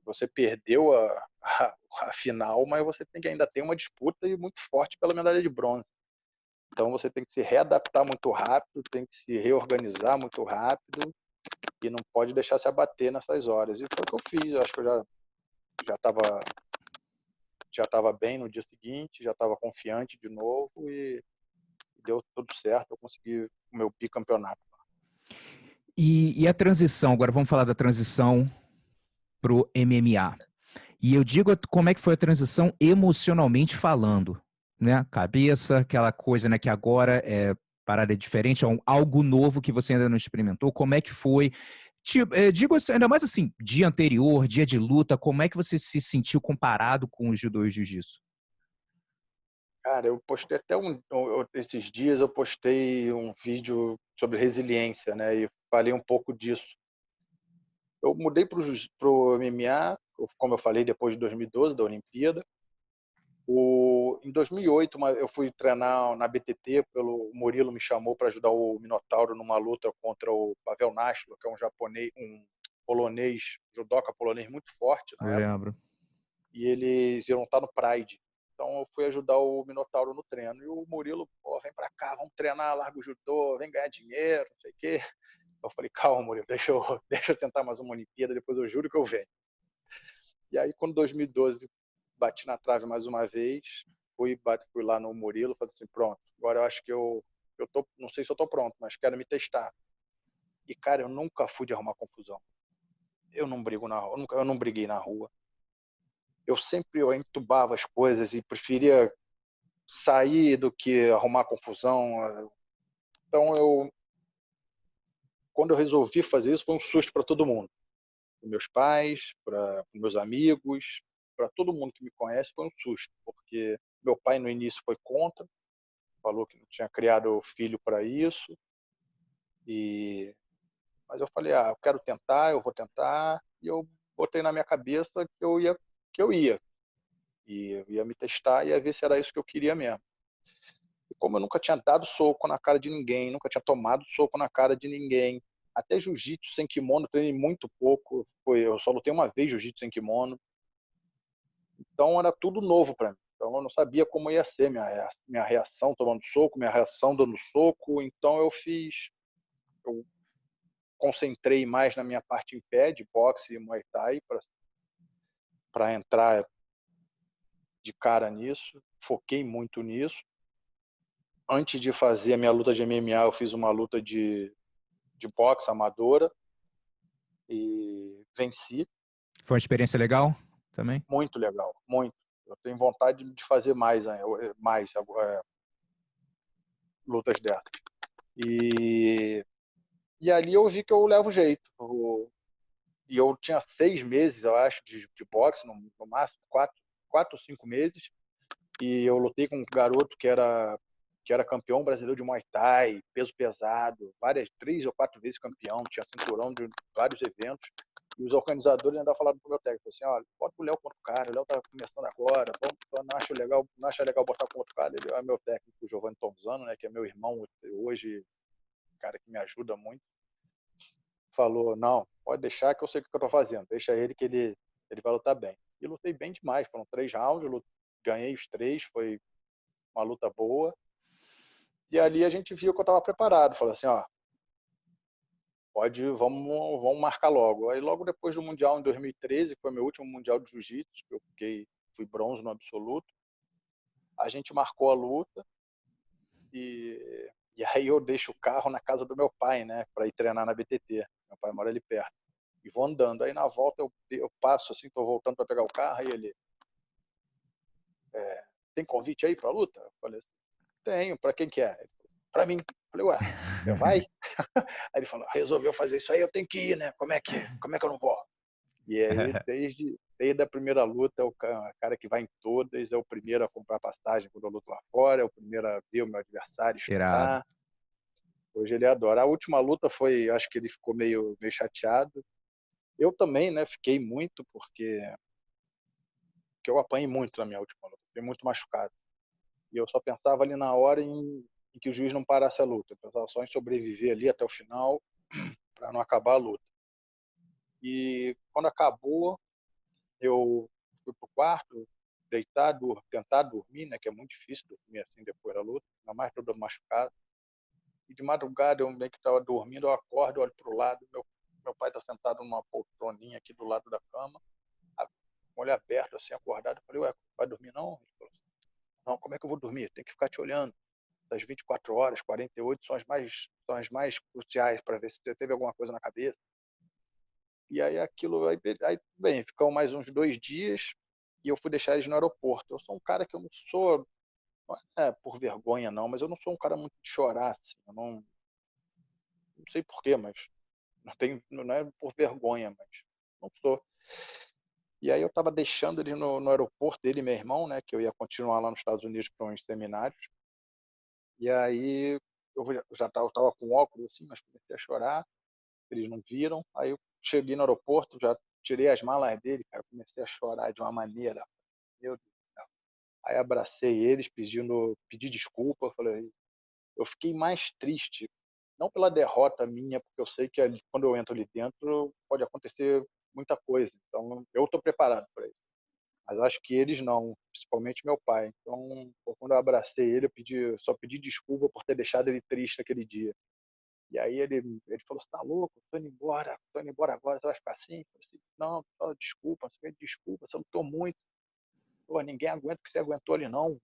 Você perdeu a final, mas você ainda tem uma disputa e muito forte pela medalha de bronze. Então você tem que se readaptar muito rápido, tem que se reorganizar muito rápido e não pode deixar se abater nessas horas. E foi o que eu fiz. Eu acho que eu já já estava bem no dia seguinte, já estava confiante de novo e deu tudo certo. Eu consegui o meu bicampeonato. E a transição, agora vamos falar da transição para o MMA. E eu digo como é que foi a transição emocionalmente falando, né? Cabeça, aquela coisa, né, que agora é parada diferente, é algo novo que você ainda não experimentou. Como é que foi? Digo assim, ainda mais assim, dia anterior, dia de luta, como é que você se sentiu comparado com o judô e o jiu-jitsu? Cara, eu postei até esses dias eu postei um vídeo sobre resiliência, né? E falei um pouco disso. Eu mudei para o MMA, como eu falei, depois de 2012, da Olimpíada. Em 2008, eu fui treinar na BTT, o Murilo me chamou para ajudar o Minotauro numa luta contra o Pavel Nastlo, que é um polonês, judoca polonês muito forte Eu na época, lembro. e eles iam estar no Pride. Então eu fui ajudar o Minotauro no treino. E o Murilo, pô, vem para cá, vamos treinar, larga o judô, vem ganhar dinheiro, não sei o quê. Eu falei, calma, Murilo, deixa eu tentar mais uma Olimpíada, depois eu juro que eu venho. E aí, quando 2012 bati na trave mais uma vez, fui lá no Murilo, falei assim, pronto, agora eu acho que eu tô, não sei se eu tô pronto, mas quero me testar. E cara, eu nunca fui de arrumar confusão. Eu não brigo na rua, eu não briguei na rua. Eu entubava as coisas e preferia sair do que arrumar confusão. Então quando eu resolvi fazer isso, foi um susto para todo mundo, para meus pais, para meus amigos, para todo mundo que me conhece, foi um susto, porque meu pai no início foi contra, falou que não tinha criado filho para isso. Mas eu falei, eu quero tentar, eu vou tentar. E eu botei na minha cabeça que eu ia. E eu ia me testar e ia ver se era isso que eu queria mesmo. E como eu nunca tinha dado soco na cara de ninguém, nunca tinha tomado soco na cara de ninguém, até jiu-jitsu sem kimono, eu treinei muito pouco. Eu só lutei uma vez jiu-jitsu sem kimono. Então era tudo novo para mim. Então eu não sabia como ia ser minha reação tomando soco, minha reação dando soco. Então eu concentrei mais na minha parte em pé, de boxe e Muay Thai, para entrar de cara nisso. Foquei muito nisso. Antes de fazer a minha luta de MMA, eu fiz uma luta de boxe amadora e venci. Foi uma experiência legal também? Muito legal, muito. Eu tenho vontade de fazer mais lutas dessas. E, e ali eu vi que eu levo jeito. E eu tinha 6 meses, eu acho, de boxe, no máximo, 4 ou 5 meses. E eu lutei com um garoto que era campeão brasileiro de Muay Thai, peso pesado, 3 ou 4 vezes campeão, tinha cinturão de vários eventos. E os organizadores ainda falaram pro meu técnico assim, olha, bota o Léo contra o cara, o Léo tá começando agora, não acha legal botar com outro cara. Ele é meu técnico, o Giovanni Tomzano, né, que é meu irmão hoje, cara que me ajuda muito, falou, não, pode deixar que eu sei o que eu tô fazendo, deixa ele que ele vai lutar bem. E lutei bem demais, foram 3 rounds, ganhei os 3, foi uma luta boa. E ali a gente viu que eu estava preparado. Falei assim, vamos marcar logo. Aí logo depois do Mundial em 2013, que foi meu último Mundial de Jiu-Jitsu, que fui bronze no absoluto, a gente marcou a luta e aí eu deixo o carro na casa do meu pai, né, para ir treinar na BTT. Meu pai mora ali perto. E vou andando. Aí na volta eu passo assim, tô voltando para pegar o carro e ele tem convite aí para a luta? Eu falei, tenho, para quem que é? Para mim. Eu falei, ué, você vai? Aí ele falou, resolveu fazer isso aí, eu tenho que ir, né? Como é que eu não vou? E aí, desde a primeira luta, o cara que vai em todas, é o primeiro a comprar passagem quando eu luto lá fora, é o primeiro a ver o meu adversário, Irado. estudar. Hoje ele adora. A última luta acho que ele ficou meio chateado. Eu também, né, fiquei muito, porque eu apanhei muito na minha última luta, fiquei muito machucado. E eu só pensava ali na hora em que o juiz não parasse a luta. Eu pensava só em sobreviver ali até o final, para não acabar a luta. E quando acabou, eu fui pro quarto, deitar, tentar dormir, né, que é muito difícil dormir assim depois da luta, ainda mais todo machucado. E de madrugada, eu meio que estava dormindo, eu olho pro lado, meu pai está sentado numa poltroninha aqui do lado da cama, com o olho aberto, assim, acordado. Eu falei, ué, vai dormir não? Ele falou, não, como é que eu vou dormir? Tem que ficar te olhando. Das 24 horas, 48 são as mais cruciais para ver se você teve alguma coisa na cabeça. E aí aquilo, aí bem, ficou mais uns 2 dias e eu fui deixar eles no aeroporto. Eu sou um cara que eu não sou, não é por vergonha não, mas eu não sou um cara muito de chorar, assim. Eu não sei porquê, mas não é por vergonha, mas não sou. E aí eu estava deixando ele no aeroporto, ele e meu irmão, né, que eu ia continuar lá nos Estados Unidos para uns seminários. E aí eu estava com óculos assim, mas comecei a chorar, eles não viram. Aí eu cheguei no aeroporto, já tirei as malas dele, cara, comecei a chorar de uma maneira, meu Deus do céu. Aí abracei eles, pedi desculpa, falei, eu fiquei mais triste, não pela derrota minha, porque eu sei que ali, quando eu entro ali dentro pode acontecer muita coisa, então eu estou preparado para isso. Mas acho que eles não, principalmente meu pai. Então, pô, quando eu abracei ele, só pedi desculpa por ter deixado ele triste aquele dia. E aí ele falou, você tá louco? Tô indo embora agora, você vai ficar assim? Eu falei assim, não, só desculpa, você desculpa, você lutou muito. Pô, ninguém aguenta o que você aguentou ali, não.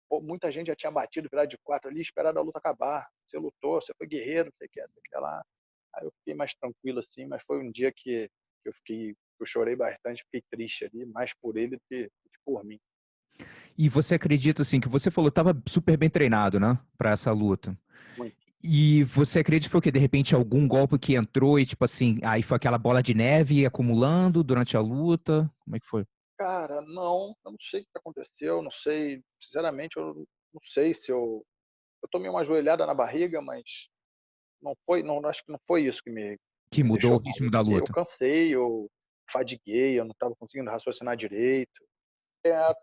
Pô, muita gente já tinha batido, virado de 4 ali, esperado a luta acabar. Você lutou, você foi guerreiro, você quer lá. Aí eu fiquei mais tranquilo assim, mas foi um dia que eu chorei bastante, fiquei triste ali, mais por ele do que por mim. E você acredita, assim, que você falou, estava super bem treinado, né, para essa luta. Muito. E você acredita que foi o quê? De repente, algum golpe que entrou e, tipo assim, aí foi aquela bola de neve acumulando durante a luta? Como é que foi? Cara, não, eu não sei o que aconteceu, não sei, sinceramente, eu não sei se eu tomei uma joelhada na barriga, mas não, acho que não foi isso Que que me mudou o deixou mal. ritmo da Eu luta? cansei, eu fadiguei, eu não estava conseguindo raciocinar direito. Eu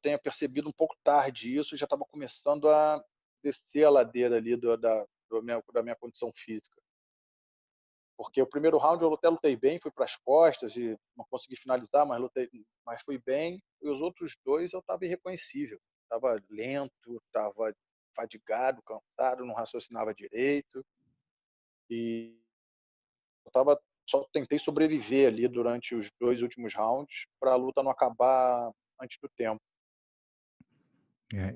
tenha percebido um pouco tarde isso, já estava começando a descer a ladeira ali da minha condição física. Porque o primeiro round eu até lutei bem, fui para as costas e não consegui finalizar, mas fui bem. E os outros dois eu estava irreconhecível. Estava lento, estava fadigado, cansado, não raciocinava direito. E só tentei sobreviver ali durante os 2 últimos rounds para a luta não acabar antes do tempo.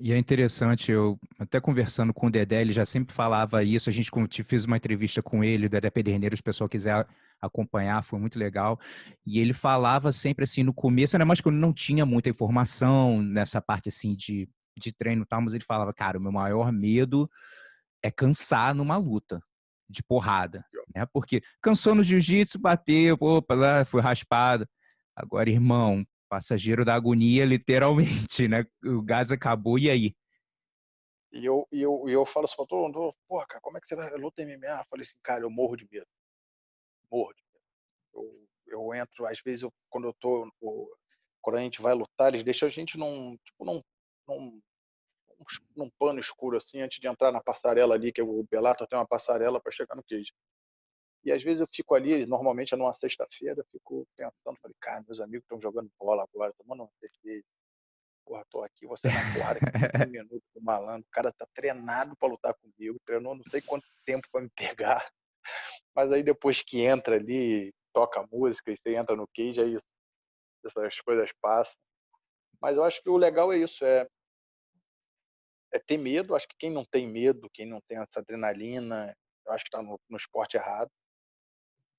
E é interessante, eu até conversando com o Dedé, ele já sempre falava isso, a gente fez uma entrevista com ele, o Dedé Pederneiro, se o pessoal quiser acompanhar, foi muito legal, e ele falava sempre assim, no começo, ainda mais que eu não tinha muita informação nessa parte assim de treino e tal, mas ele falava, cara, o meu maior medo é cansar numa luta de porrada, né? Porque cansou no jiu-jitsu, bateu, opa, lá, foi raspado. Agora, irmão, passageiro da agonia, literalmente, né? O gás acabou, e aí? E eu falo assim, porra, cara, como é que você vai luta MMA? Eu falei assim, cara, eu morro de medo, morro de medo. Eu entro, às vezes, quando a gente vai lutar, eles deixam a gente num, num pano escuro, assim, antes de entrar na passarela ali, que o Bellator tem uma passarela para chegar no cage. E às vezes eu fico ali, normalmente é numa sexta-feira, eu fico pensando, falei, cara, meus amigos estão jogando bola agora, tomando uma cerveja. Porra, tô aqui, você na porrada, 15 minutos do malandro, o cara tá treinado para lutar comigo, treinou não sei quanto tempo para me pegar, mas aí depois que entra ali, toca a música e você entra no cage, é isso, essas coisas passam. Mas eu acho que o legal é isso, é ter medo, acho que quem não tem medo, quem não tem essa adrenalina, eu acho que está no esporte errado.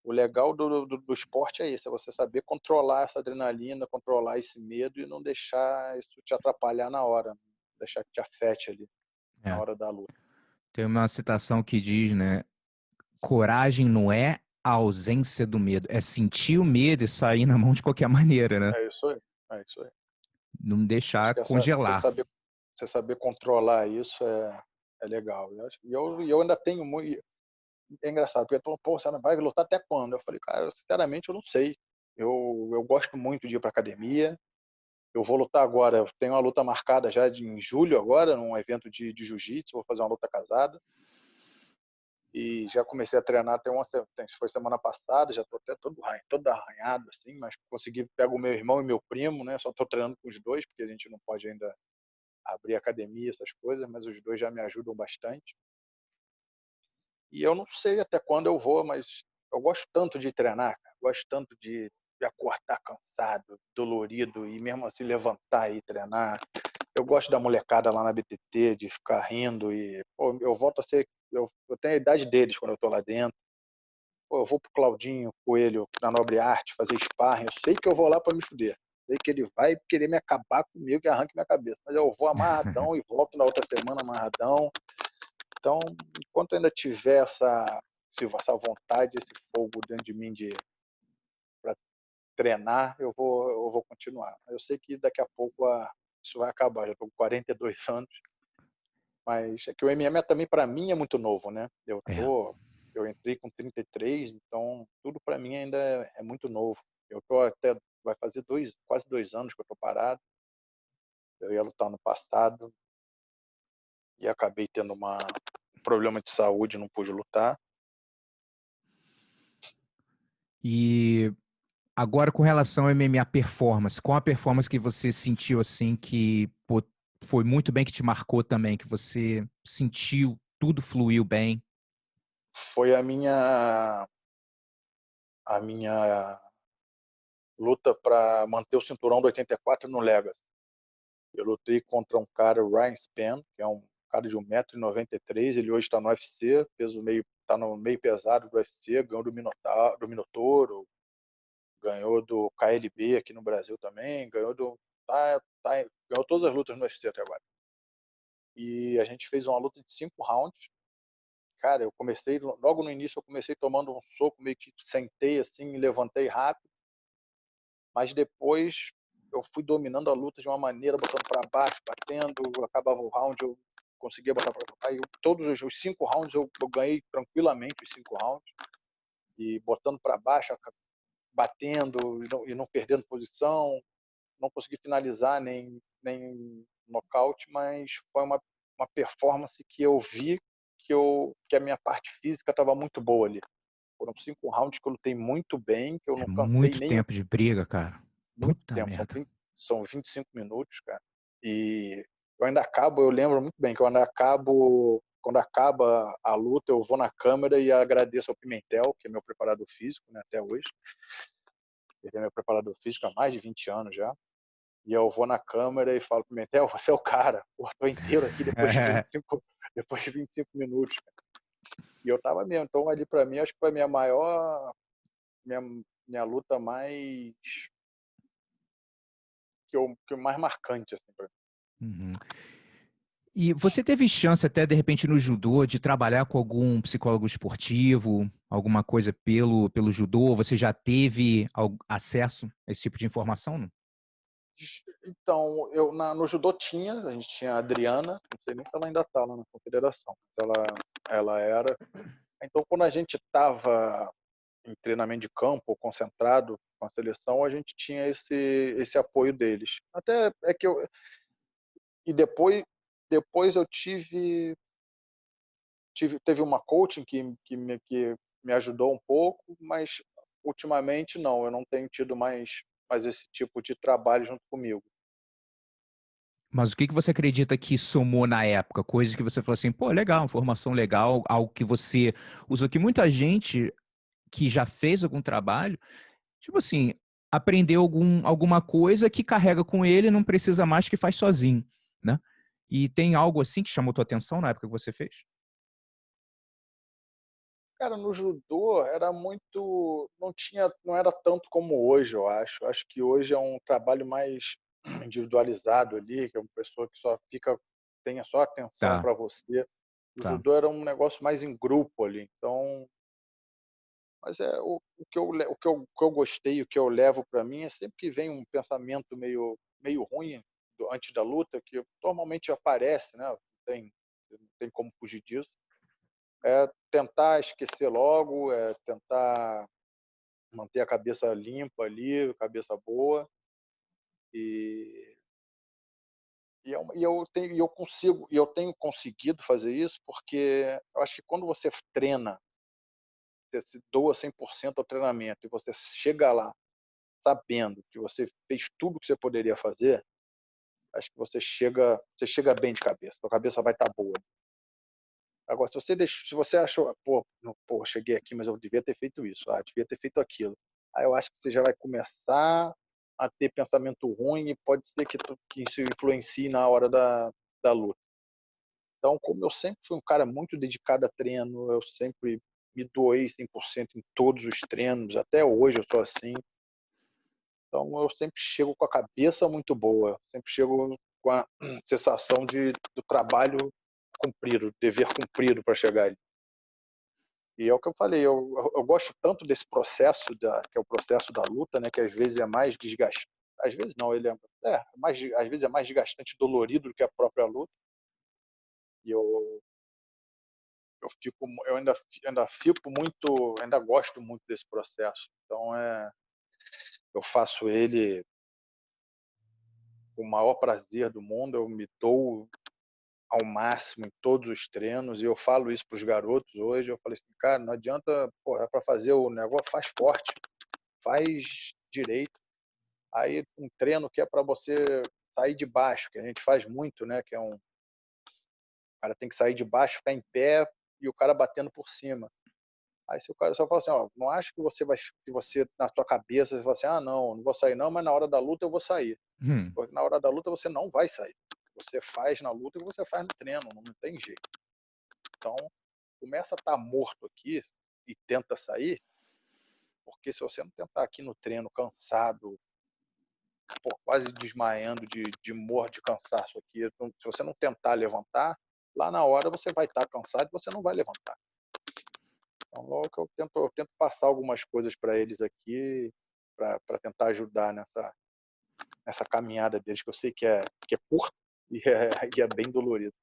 O legal do esporte é isso, é você saber controlar essa adrenalina, controlar esse medo e não deixar isso te atrapalhar na hora, não deixar que te afete ali na É, hora da luta. tem uma citação que diz, né? Coragem não é a ausência do medo, é sentir o medo e sair na mão de qualquer maneira, né? É isso aí, é isso aí. Não Acho deixar que congelar. você saber controlar isso é legal. E eu ainda tenho muito. É engraçado, porque tu, pô, você não vai lutar até quando? Eu falei, cara, sinceramente eu não sei. Eu gosto muito de ir para academia. Eu vou lutar agora, eu tenho uma luta marcada já em julho agora, num evento de jiu-jitsu, vou fazer uma luta casada. E já comecei a treinar foi semana passada, já estou até todo arranhado assim, mas consegui pegar o meu irmão e meu primo, né? Só estou treinando com os dois, porque a gente não pode ainda abrir academia, essas coisas, mas os dois já me ajudam bastante. E eu não sei até quando eu vou, mas eu gosto tanto de treinar, cara. Gosto tanto acordar cansado, dolorido e mesmo assim levantar e treinar. Eu gosto da molecada lá na BTT, de ficar rindo e, pô, eu volto a ser eu tenho a idade deles quando eu tô lá dentro. Pô, eu vou pro Claudinho Coelho, na Nobre Arte, fazer sparring, eu sei que eu vou lá para me fuder. Sei que ele vai querer me acabar comigo e arranque minha cabeça. Mas eu vou amarradão e volto na outra semana amarradão. Então, enquanto eu ainda tiver essa vontade, esse fogo dentro de mim para treinar, eu vou continuar. Eu sei que daqui a pouco isso vai acabar. Já estou com 42 anos, mas é que o MMA também para mim é muito novo, né? É, Eu entrei com 33, então tudo para mim ainda é muito novo. Eu tô até vai fazer quase 2 anos que eu tô parado. Eu ia lutar no passado e acabei tendo um problema de saúde, não pude lutar. e agora com relação ao MMA performance, qual a performance que você sentiu assim que pô, foi muito bem, que te marcou também, que você sentiu tudo fluiu bem? Foi a minha luta para manter o cinturão do 84 no Legacy. Eu lutei contra um cara, o Ryan Spann, que é um cara de 1,93 m. Ele hoje está no UFC, está no meio pesado do UFC, ganhou do Minotauro, ganhou do KLB aqui no Brasil também, ganhou todas as lutas no UFC até agora. E a gente fez uma luta de 5 rounds. Cara, eu comecei, logo no início, eu comecei tomando um soco, meio que sentei assim, me levantei rápido, mas depois eu fui dominando a luta de uma maneira, botando para baixo, batendo, acabava o round, eu conseguia botar para baixo. Aí todos os 5 rounds eu ganhei tranquilamente os 5 rounds, e botando para baixo, batendo e não perdendo posição, não consegui finalizar nem nocaute, mas foi uma performance que eu vi que a minha parte física estava muito boa ali. Foram 5 rounds que eu lutei muito bem, que eu É não cansei muito nem tempo de briga, cara. muito Puta tempo. merda. São 25 minutos, cara. E eu lembro muito bem que eu ainda acabo, quando acaba a luta, eu vou na câmera e agradeço ao Pimentel, que é meu preparador físico, né, até hoje. Ele é meu preparador físico há mais de 20 anos já. E eu vou na câmera e falo, Pimentel, você é o cara. Pô, tô inteiro aqui depois de 25 minutos. E eu tava mesmo. Então, ali pra mim, acho que foi a minha, minha luta mais, que mais marcante, assim, pra mim. Uhum. E você teve chance até, de repente, no judô, de trabalhar com algum psicólogo esportivo, alguma coisa pelo judô? Você já teve acesso a esse tipo de informação? Não? Então, no judô a gente tinha a Adriana, não sei nem se ela ainda tá lá na confederação, mas ela era. Então, quando a gente estava em treinamento de campo, ou concentrado com a seleção, a gente tinha esse apoio deles. Até é que e depois eu teve uma coaching que me ajudou um pouco, mas ultimamente não, eu não tenho tido mais esse tipo de trabalho junto comigo. Mas o que você acredita que somou na época? Coisas que você falou assim, pô, legal, informação legal, algo que você usou, que muita gente que já fez algum trabalho, tipo assim, aprendeu alguma coisa que carrega com ele e não precisa mais, que faz sozinho, né? E tem algo assim que chamou tua atenção na época que você fez? Cara, no judô era muito, não era tanto como hoje, eu acho. Acho que hoje é um trabalho mais individualizado ali, que é uma pessoa que tenha só atenção Tá, para você. O tá. judô era um negócio mais em grupo ali, então, mas o que eu gostei, o que eu levo para mim é sempre que vem um pensamento meio ruim antes da luta, que normalmente aparece, né? Não tem como fugir disso. É tentar esquecer logo, é tentar manter a cabeça limpa ali, cabeça boa, e, eu tenho conseguido fazer isso, porque eu acho que quando você treina, você se doa 100% ao treinamento, e você chega lá sabendo que você fez tudo que você poderia fazer, acho que você chega bem de cabeça, sua cabeça vai estar boa. Agora, se você achou, pô, cheguei aqui, mas eu devia ter feito isso, devia ter feito aquilo. aí eu acho que você já vai começar a ter pensamento ruim e pode ser que isso influencie na hora da luta. Então, como eu sempre fui um cara muito dedicado a treino, eu sempre me doei 100% em todos os treinos, até hoje eu sou assim. Então, eu sempre chego com a cabeça muito boa, sempre chego com a sensação do trabalho cumprido, dever cumprido para chegar ali. E é o que eu falei, eu gosto tanto desse processo, que é o processo da luta, né, que às vezes é mais desgastante. Às vezes não, às vezes é mais desgastante e dolorido do que a própria luta. E eu ainda fico muito, ainda gosto muito desse processo. Então eu faço ele com o maior prazer do mundo, eu me dou ao máximo em todos os treinos e eu falo isso para os garotos hoje. Eu falei assim, cara, não adianta, pô, é para fazer o negócio, faz forte, faz direito. Aí um treino que é para você sair de baixo, que a gente faz muito, né? Que é o cara tem que sair de baixo, ficar em pé e o cara batendo por cima. Aí se o cara só fala assim, ó, não acho que você vai, que você na tua cabeça você fala assim, ah, não vou sair não, mas na hora da luta eu vou sair. Hum. Porque na hora da luta você não vai sair. Você faz na luta e você faz no treino, não tem jeito. Então, começa a estar morto aqui e tenta sair, porque se você não tentar aqui no treino cansado, pô, quase desmaiando de cansaço aqui, se você não tentar levantar, lá na hora você vai estar cansado e você não vai levantar. Então, logo que eu tento passar algumas coisas para eles aqui, para tentar ajudar nessa caminhada deles, que eu sei que é curta e é bem dolorido.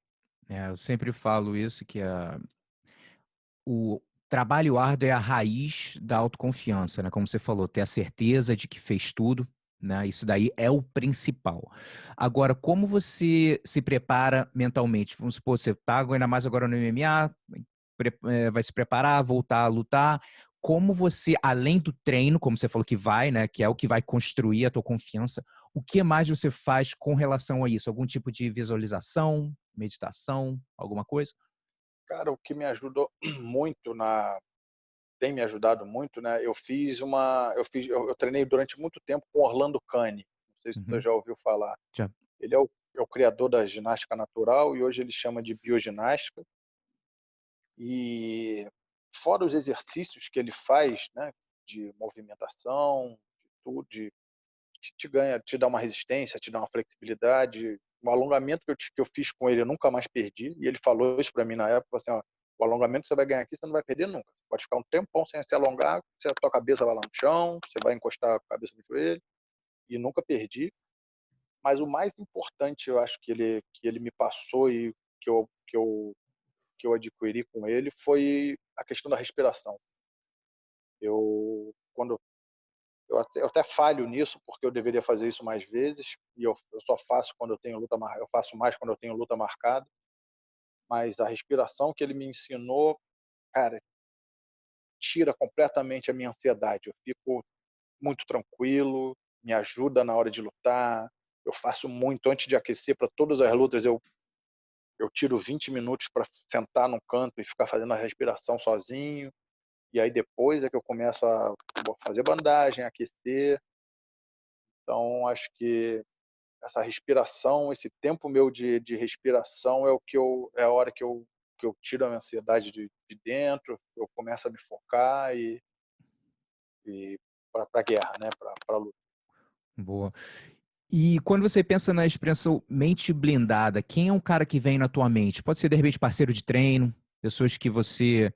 Eu sempre falo isso, que o trabalho árduo é a raiz da autoconfiança, né? Como você falou, ter a certeza de que fez tudo, né? Isso daí é o principal. Agora, como você se prepara mentalmente? Vamos supor, você está ainda mais agora no MMA, vai se preparar, voltar a lutar. Como você, além do treino, como você falou que vai, né? Que é o que vai construir a tua confiança, o que mais você faz com relação a isso? Algum tipo de visualização, meditação, alguma coisa? Cara, o que me ajudou muito tem me ajudado muito, né? Eu treinei durante muito tempo com Orlando Cane. Não sei se você Uhum. já ouviu falar. Já. Ele é o criador da ginástica natural e hoje ele chama de bioginástica. E fora os exercícios que ele faz, né, de movimentação, de tudo, que te dá uma resistência, te dá uma flexibilidade. O alongamento que eu fiz com ele, eu nunca mais perdi. E ele falou isso para mim na época, assim, ó, o alongamento que você vai ganhar aqui, você não vai perder nunca. Você pode ficar um tempão sem se alongar, a tua cabeça vai lá no chão, você vai encostar a cabeça no joelho, e nunca perdi. Mas o mais importante, eu acho que ele me passou e que eu adquiri com ele foi a questão da respiração. Quando eu até falho nisso, porque eu deveria fazer isso mais vezes, e eu só faço quando eu tenho luta mar eu faço mais quando eu tenho luta marcada, mas a respiração que ele me ensinou, cara, tira completamente a minha ansiedade. Eu fico muito tranquilo, me ajuda na hora de lutar. Eu faço muito antes de aquecer para todas as lutas, eu tiro 20 minutos para sentar num canto e ficar fazendo a respiração sozinho, e aí depois é que eu começo a fazer bandagem, aquecer. Então acho que essa respiração, esse tempo meu de respiração é a hora que eu tiro a minha ansiedade de dentro, eu começo a me focar e para a guerra, né, para a luta. Boa. E quando você pensa na expressão mente blindada, quem é um cara que vem na tua mente? Pode ser, de repente, parceiro de treino, pessoas que você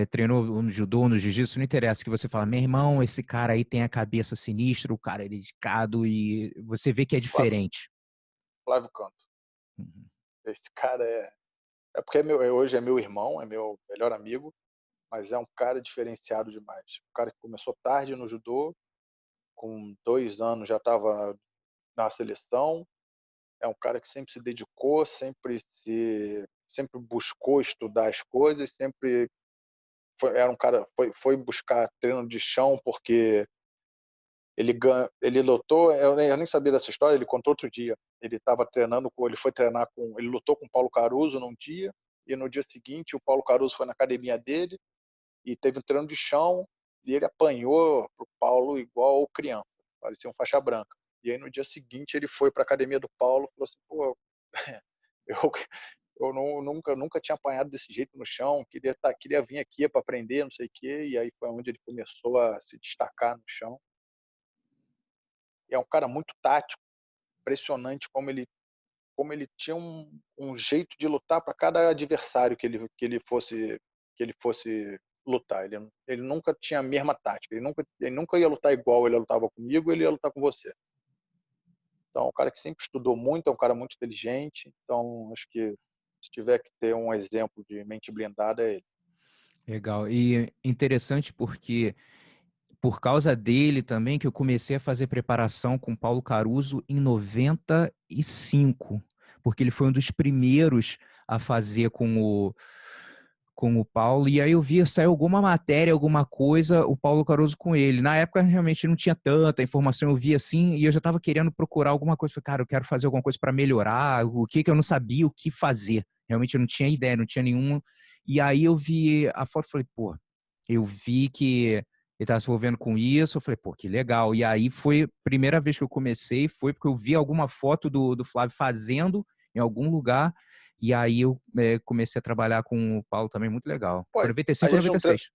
treinou no judô, no jiu-jitsu, não interessa, que você fala, meu irmão, esse cara aí tem a cabeça sinistra, o cara é dedicado e você vê que é Flávio diferente. Flávio Canto. Uhum. Esse cara é porque hoje é meu irmão, é meu melhor amigo, mas é um cara diferenciado demais. Um cara que começou tarde no judô, com 2 anos já estava na seleção, é um cara que sempre se dedicou, sempre buscou estudar as coisas, sempre era um cara foi buscar treino de chão, porque ele lutou, eu nem sabia dessa história, ele contou outro dia. Ele lutou com o Paulo Caruso num dia, e no dia seguinte o Paulo Caruso foi na academia dele e teve um treino de chão, E ele apanhou pro Paulo igual criança, parecia um faixa branca. E aí no dia seguinte ele foi para a academia do Paulo e falou assim: "Pô, eu eu nunca tinha apanhado desse jeito no chão, queria vir aqui para aprender, não sei o quê", e aí foi onde ele começou a se destacar no chão. E é um cara muito tático, impressionante como ele tinha um jeito de lutar para cada adversário que ele fosse lutar. Ele nunca tinha a mesma tática, ele nunca ia lutar igual ele lutava comigo, ele ia lutar com você. Então é um cara que sempre estudou muito, é um cara muito inteligente, então acho que se tiver que ter um exemplo de mente blindada é ele. Legal. E interessante porque por causa dele também que eu comecei a fazer preparação com Paulo Caruso em 95, porque ele foi um dos primeiros a fazer com o Paulo, e aí eu vi, saiu alguma matéria, alguma coisa, o Paulo Caruso com ele. Na época realmente não tinha tanta informação, eu vi assim, e eu já estava querendo procurar alguma coisa. Falei, cara, eu quero fazer alguma coisa para melhorar, o que eu não sabia o que fazer. Realmente eu não tinha ideia, não tinha nenhuma. E aí eu vi a foto e falei, pô, eu vi que ele estava se envolvendo com isso, eu falei, pô, que legal. E aí foi a primeira vez que eu comecei, foi porque eu vi alguma foto do Flávio fazendo em algum lugar, e aí eu comecei a trabalhar com o Paulo também, muito legal. Pô, Foi a 95 ou gente não tre 96.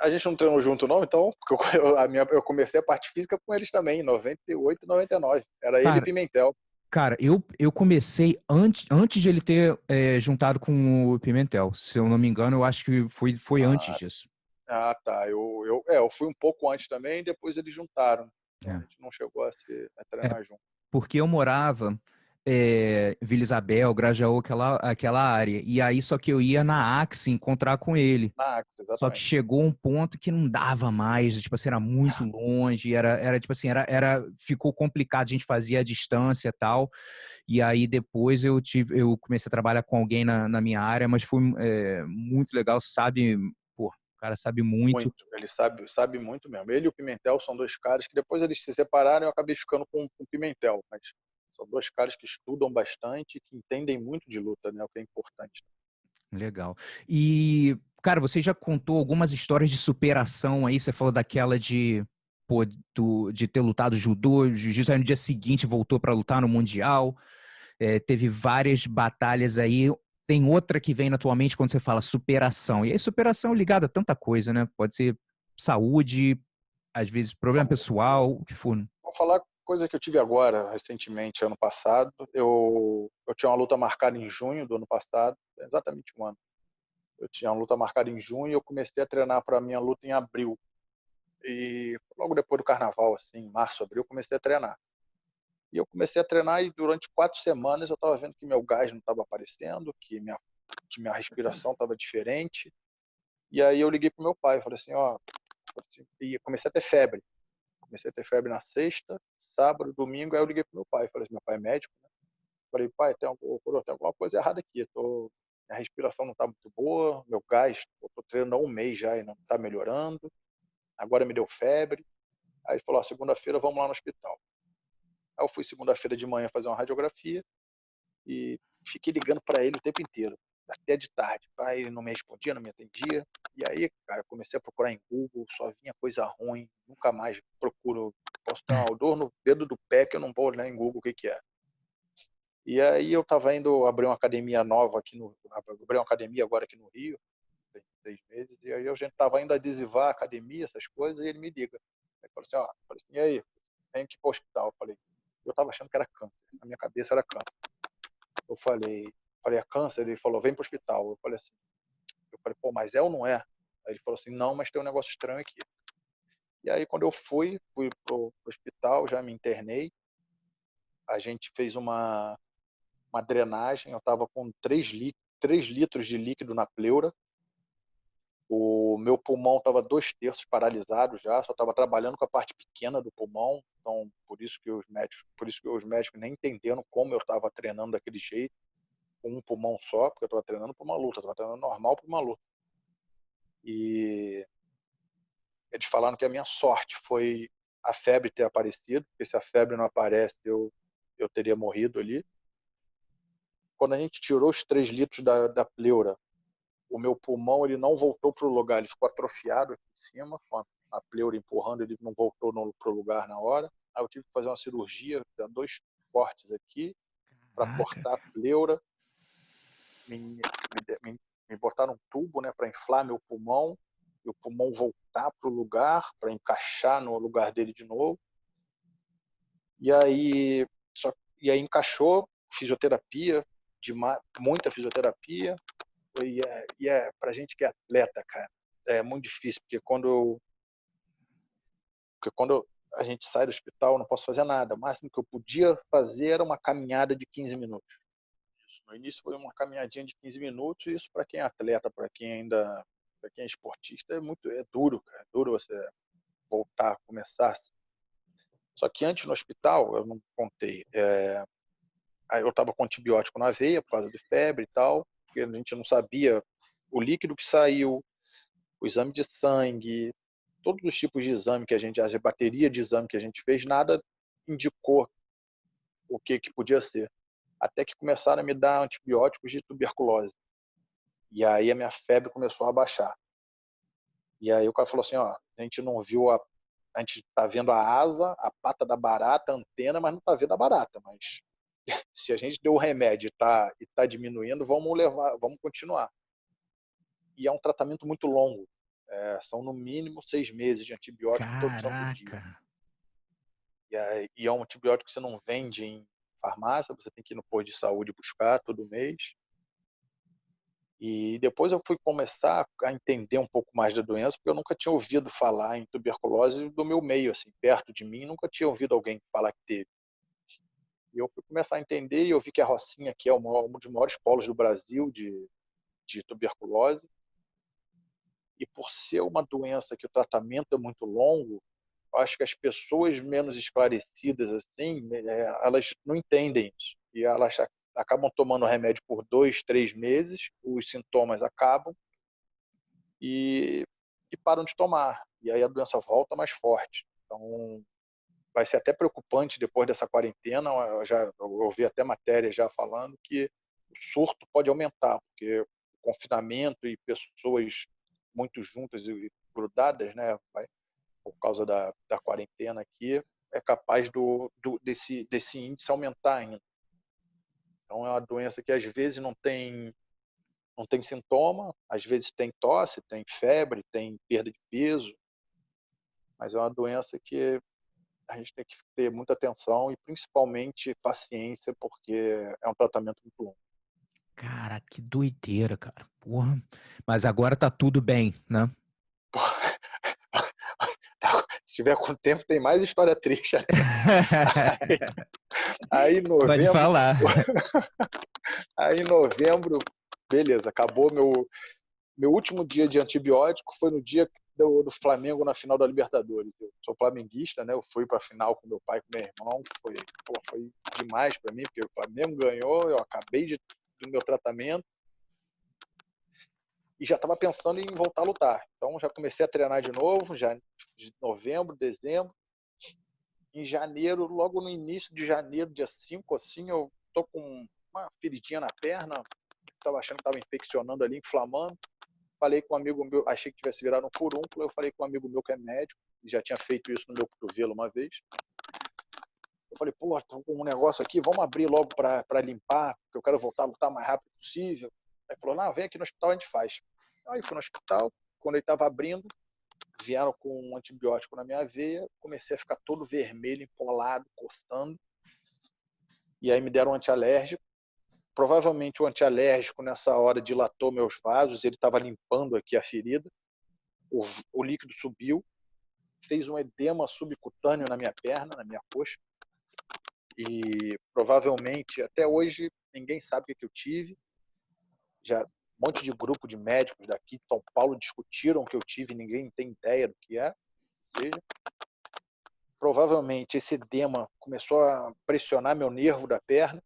a gente não treinou junto não, então? Porque eu comecei a parte física com eles também, em 98 e 99. Era ele e Cara, Pimentel. cara, eu comecei antes de ele ter juntado com o Pimentel. Se eu não me engano, eu acho que foi antes Ah, disso. tá. Eu fui um pouco antes também, depois eles juntaram. Então a É. gente não chegou a É, treinar junto. porque eu morava Vila Isabel, Grajaú, aquela área. E aí só que eu ia na Axie encontrar com ele. Na Axis, Só que exatamente. chegou um ponto que não dava mais, tipo assim, era muito longe, era tipo assim, ficou complicado, a gente fazia a distância e tal. E aí depois eu comecei a trabalhar com alguém na minha área, mas foi muito legal, sabe, pô, o cara sabe muito. Muito. Ele sabe muito mesmo. Ele e o Pimentel são 2 caras que depois eles se separaram e eu acabei ficando com o Pimentel, mas são 2 caras que estudam bastante e que entendem muito de luta, né, o que é importante. Legal. E, cara, você já contou algumas histórias de superação aí? Você falou daquela pô, de ter lutado judô, jiu-jitsu, aí no dia seguinte voltou para lutar no Mundial. Teve várias batalhas aí. Tem outra que vem na tua mente quando você fala superação. E aí, superação ligada a tanta coisa, né? Pode ser saúde, às vezes problema Vamos pessoal, o que for. vamos falar coisa que eu tive agora, recentemente, ano passado. Eu tinha uma luta marcada em junho do ano passado, exatamente um ano. Eu tinha uma luta marcada em junho e eu comecei a treinar para a minha luta em abril. E logo depois do carnaval, assim, em março, abril, eu comecei a treinar. E eu comecei a treinar e durante 4 semanas eu estava vendo que meu gás não estava aparecendo, que minha respiração estava diferente. E aí eu liguei pro meu pai, falei assim, ó, e comecei a ter febre. Comecei a ter febre na sexta, sábado, domingo, aí eu liguei pro meu pai, falei assim, meu pai é médico, né? Falei, pai, tem alguma coisa errada aqui, minha respiração não está muito boa, meu gás, eu tô treinando há um mês já e não está melhorando, agora me deu febre. Aí ele falou, ó, segunda-feira vamos lá no hospital. Aí eu fui segunda-feira de manhã fazer uma radiografia e fiquei ligando para ele o tempo inteiro, até de tarde. Aí ele não me respondia, não me atendia. E aí, cara, comecei a procurar em Google, só vinha coisa ruim, nunca mais procuro. Posso ter uma dor no dedo do pé que eu não vou olhar em Google o que que é. E aí eu estava indo abrir uma academia nova abri uma academia agora aqui no Rio, tem 6 meses, e aí a gente estava indo adesivar a academia, essas coisas, e ele me liga. Aí falou assim, ó, falei assim, e aí, vem aqui para o hospital. Eu estava achando que era câncer, na minha cabeça era câncer. Eu falei, é câncer? Ele falou, vem para o hospital. Eu falei, pô, mas é ou não é? Aí ele falou assim, não, mas tem um negócio estranho aqui. E aí quando eu fui pro hospital, já me internei, a gente fez uma drenagem, eu estava com 3 litros de líquido na pleura, o meu pulmão estava 2/3 paralisado já, só estava trabalhando com a parte pequena do pulmão, então por isso que os médicos nem entenderam como eu estava treinando daquele jeito, com um pulmão só, porque eu estava treinando para uma luta, estava treinando normal para uma luta. E eles falaram que a minha sorte foi a febre ter aparecido, porque se a febre não aparece, eu teria morrido ali. Quando a gente tirou os 3 litros da pleura, o meu pulmão ele não voltou para o lugar, ele ficou atrofiado aqui em cima, com a pleura empurrando, ele não voltou para o lugar na hora. Aí eu tive que fazer uma cirurgia, 2 cortes aqui, para Caraca. cortar a pleura, me botaram um tubo, né, para inflar meu pulmão, e o pulmão voltar para o lugar, para encaixar no lugar dele de novo. E aí, encaixou, fisioterapia, muita fisioterapia, pra gente que é atleta, cara, é muito difícil, porque quando a gente sai do hospital, eu não posso fazer nada. O máximo que eu podia fazer era uma caminhada de 15 minutos. No início foi uma caminhadinha de 15 minutos, e isso para quem é atleta, para quem é esportista, é duro, cara. É duro você voltar, começar. Só que antes no hospital, eu não contei, aí eu estava com antibiótico na veia por causa de febre e tal, porque a gente não sabia o líquido que saiu, o exame de sangue, todos os tipos de exame que a bateria de exame que a gente fez, nada indicou o que podia ser. Até que começaram a me dar antibióticos de tuberculose. E aí a minha febre começou a baixar. E aí o cara falou assim, ó, a gente não viu a gente tá vendo a asa, a pata da barata, a antena, mas não tá vendo a barata. Mas se a gente deu o remédio e tá diminuindo, vamos continuar. E é um tratamento muito longo. São no mínimo 6 meses de antibiótico todo santo dia. Caraca. E é um antibiótico que você não vende em farmácia, você tem que ir no posto de saúde buscar todo mês. E depois eu fui começar a entender um pouco mais da doença, porque eu nunca tinha ouvido falar em tuberculose do meu meio, assim, perto de mim, nunca tinha ouvido alguém falar que teve. E eu fui começar a entender, e eu vi que a Rocinha aqui é um dos maiores polos do Brasil de tuberculose. E por ser uma doença que o tratamento é muito longo, eu acho que as pessoas menos esclarecidas, assim, elas não entendem isso. E elas acabam tomando remédio por 2, 3 meses, os sintomas acabam e param de tomar. E aí a doença volta mais forte. Então, vai ser até preocupante depois dessa quarentena. Eu ouvi até matéria já falando que o surto pode aumentar, porque o confinamento e pessoas muito juntas e grudadas, né, por causa da quarentena aqui, é capaz desse índice aumentar ainda. Então, é uma doença que às vezes não tem sintoma, às vezes tem tosse, tem febre, tem perda de peso, mas é uma doença que a gente tem que ter muita atenção e principalmente paciência, porque é um tratamento muito longo. Cara, que doideira, cara. Porra. Mas agora tá tudo bem, né? Se tiver com tempo, tem mais história triste. Aí, em Pode novembro, falar. beleza, acabou meu último dia de antibiótico, foi no dia do Flamengo na final da Libertadores. Eu sou flamenguista, né? Eu fui para a final com meu pai e com meu irmão. Foi demais para mim, porque o Flamengo ganhou, eu acabei do meu tratamento e já estava pensando em voltar a lutar. Então já comecei a treinar de novo, já de novembro, dezembro. Em janeiro, logo no início de janeiro, dia 5, assim, eu tô com uma feridinha na perna, estava achando que estava infeccionando ali, inflamando. Falei com um amigo meu, achei que tivesse virado um furúnculo, eu falei com um amigo meu que é médico, já tinha feito isso no meu cotovelo uma vez. Eu falei, pô, tô com um negócio aqui, vamos abrir logo para limpar, porque eu quero voltar a lutar o mais rápido possível. Aí falou, não, vem aqui no hospital, a gente faz. Aí fui no hospital, quando ele estava abrindo, vieram com um antibiótico na minha veia, comecei a ficar todo vermelho, empolado, coçando. E aí me deram um antialérgico. Provavelmente o antialérgico nessa hora dilatou meus vasos, ele estava limpando aqui a ferida. O líquido subiu, fez um edema subcutâneo na minha perna, na minha coxa. E provavelmente, até hoje, ninguém sabe o que eu tive. Já um monte de grupo de médicos daqui de São Paulo discutiram o que eu tive, ninguém tem ideia do que é. Ou seja, provavelmente esse edema começou a pressionar meu nervo da perna.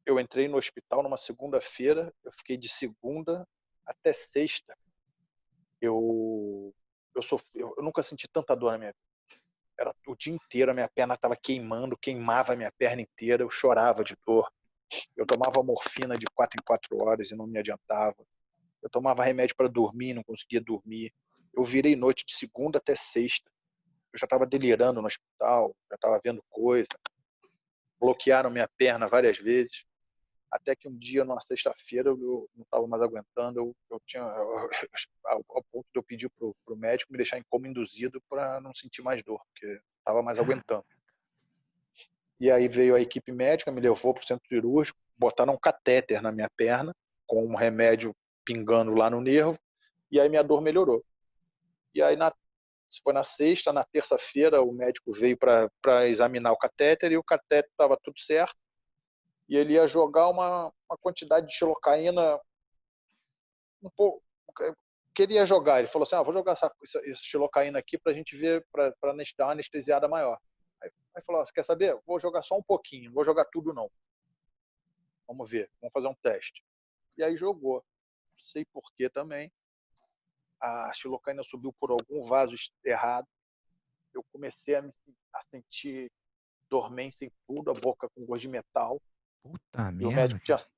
Eu entrei no hospital numa segunda-feira, eu fiquei de segunda até sexta. Eu nunca senti tanta dor na minha vida. Era o dia inteiro, a minha perna estava queimando, queimava a minha perna inteira, eu chorava de dor. Eu tomava morfina de 4 em 4 horas e não me adiantava. Eu tomava remédio para dormir, não conseguia dormir. Eu virei noite de segunda até sexta. Eu já estava delirando no hospital, já estava vendo coisa. Bloquearam minha perna várias vezes. Até que um dia, numa sexta-feira, eu não estava mais aguentando. Ao ponto de eu pedir para o médico me deixar em coma induzido para não sentir mais dor, porque não estava mais Cara, aguentando. E aí veio a equipe médica, me levou para o centro cirúrgico, botaram um catéter na minha perna, com um remédio pingando lá no nervo, e aí minha dor melhorou. E aí, isso foi na sexta, na terça-feira, o médico veio para examinar o catéter, e o catéter estava tudo certo, e ele ia jogar uma quantidade de xilocaína um pouco. Queria jogar, ele falou assim: vou jogar essa xilocaína aqui para a gente ver, para dar uma anestesiada maior. Aí falou: você quer saber? Vou jogar só um pouquinho, não vou jogar tudo não. Vamos ver, vamos fazer um teste. E aí jogou. Não sei porquê também. A xilocaína subiu por algum vaso errado. Eu comecei a sentir dormência em tudo, a boca com gosto de metal. puta E o merda, médico tinha, cara.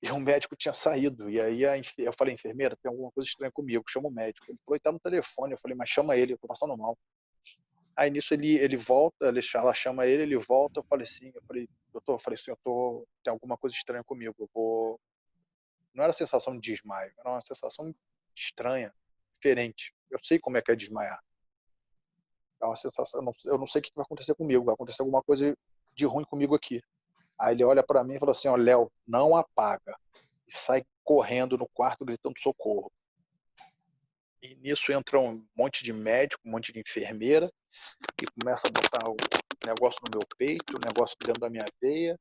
e o médico tinha saído. E aí eu falei: enfermeira, tem alguma coisa estranha comigo, chama o médico. Ele falou: ele tá no telefone. Eu falei: mas chama ele, eu tô passando mal. Aí nisso ele volta, ela chama ele volta. Eu falei assim, doutor, tem alguma coisa estranha comigo. Eu vou. Não era sensação de desmaio, era uma sensação estranha, diferente. Eu sei como é que é desmaiar. É uma sensação, eu não sei o que vai acontecer comigo, vai acontecer alguma coisa de ruim comigo aqui. Aí ele olha para mim e fala assim: ó, Léo, não apaga. E sai correndo no quarto gritando socorro. E nisso entra um monte de médico, um monte de enfermeira, e começa a botar o negócio no meu peito, o negócio dentro da minha veia.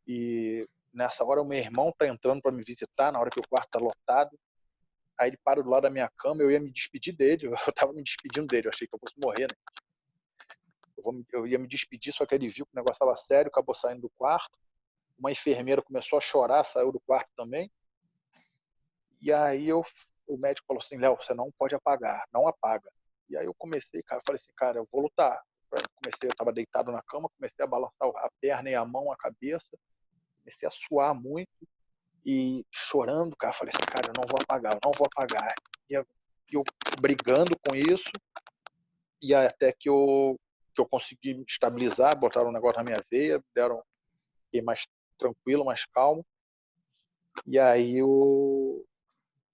E nessa hora o meu irmão tá entrando para me visitar, na hora que o quarto tá lotado. Aí ele para do lado da minha cama, eu ia me despedir dele, eu tava me despedindo dele, eu achei que eu fosse morrer, né? Eu ia me despedir, só que ele viu que o negócio estava sério, acabou saindo do quarto. Uma enfermeira começou a chorar, saiu do quarto também. E aí o médico falou assim: Léo, você não pode apagar, não apaga. E aí eu comecei, cara, eu falei assim: cara, eu vou lutar. Eu estava deitado na cama, comecei a balançar a perna e a mão, a cabeça, comecei a suar muito e chorando, cara. Falei assim: cara, eu não vou apagar, eu não vou apagar. E eu brigando com isso, e até que eu consegui me estabilizar, botaram um negócio na minha veia, fiquei mais tranquilo, mais calmo. E aí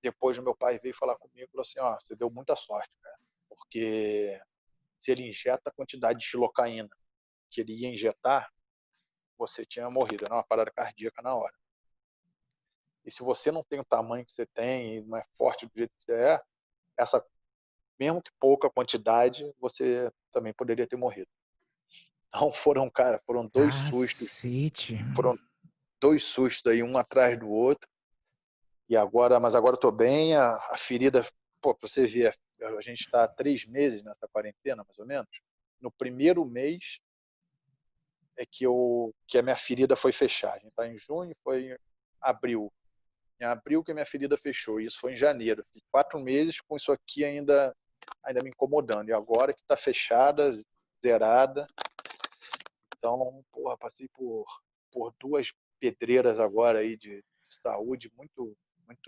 depois o meu pai veio falar comigo e falou assim: você deu muita sorte, cara, porque se ele injeta a quantidade de xilocaína que ele ia injetar, você tinha morrido, era uma parada cardíaca na hora. E se você não tem o tamanho que você tem e não é forte do jeito que você é, essa mesmo que pouca quantidade, você também poderia ter morrido. Então foram Cacete. foram dois sustos aí, um atrás do outro. Mas agora eu tô bem, a ferida, pô, pra você ver, a gente está há 3 meses nessa quarentena, mais ou menos. No primeiro mês é que a minha ferida foi fechar. A gente tá em junho, foi em abril. Em abril que a minha ferida fechou, e isso foi em janeiro. Fiquei 4 meses com isso aqui ainda me incomodando. E agora que está fechada, zerada. Então, porra, passei por duas pedreiras agora aí de saúde muito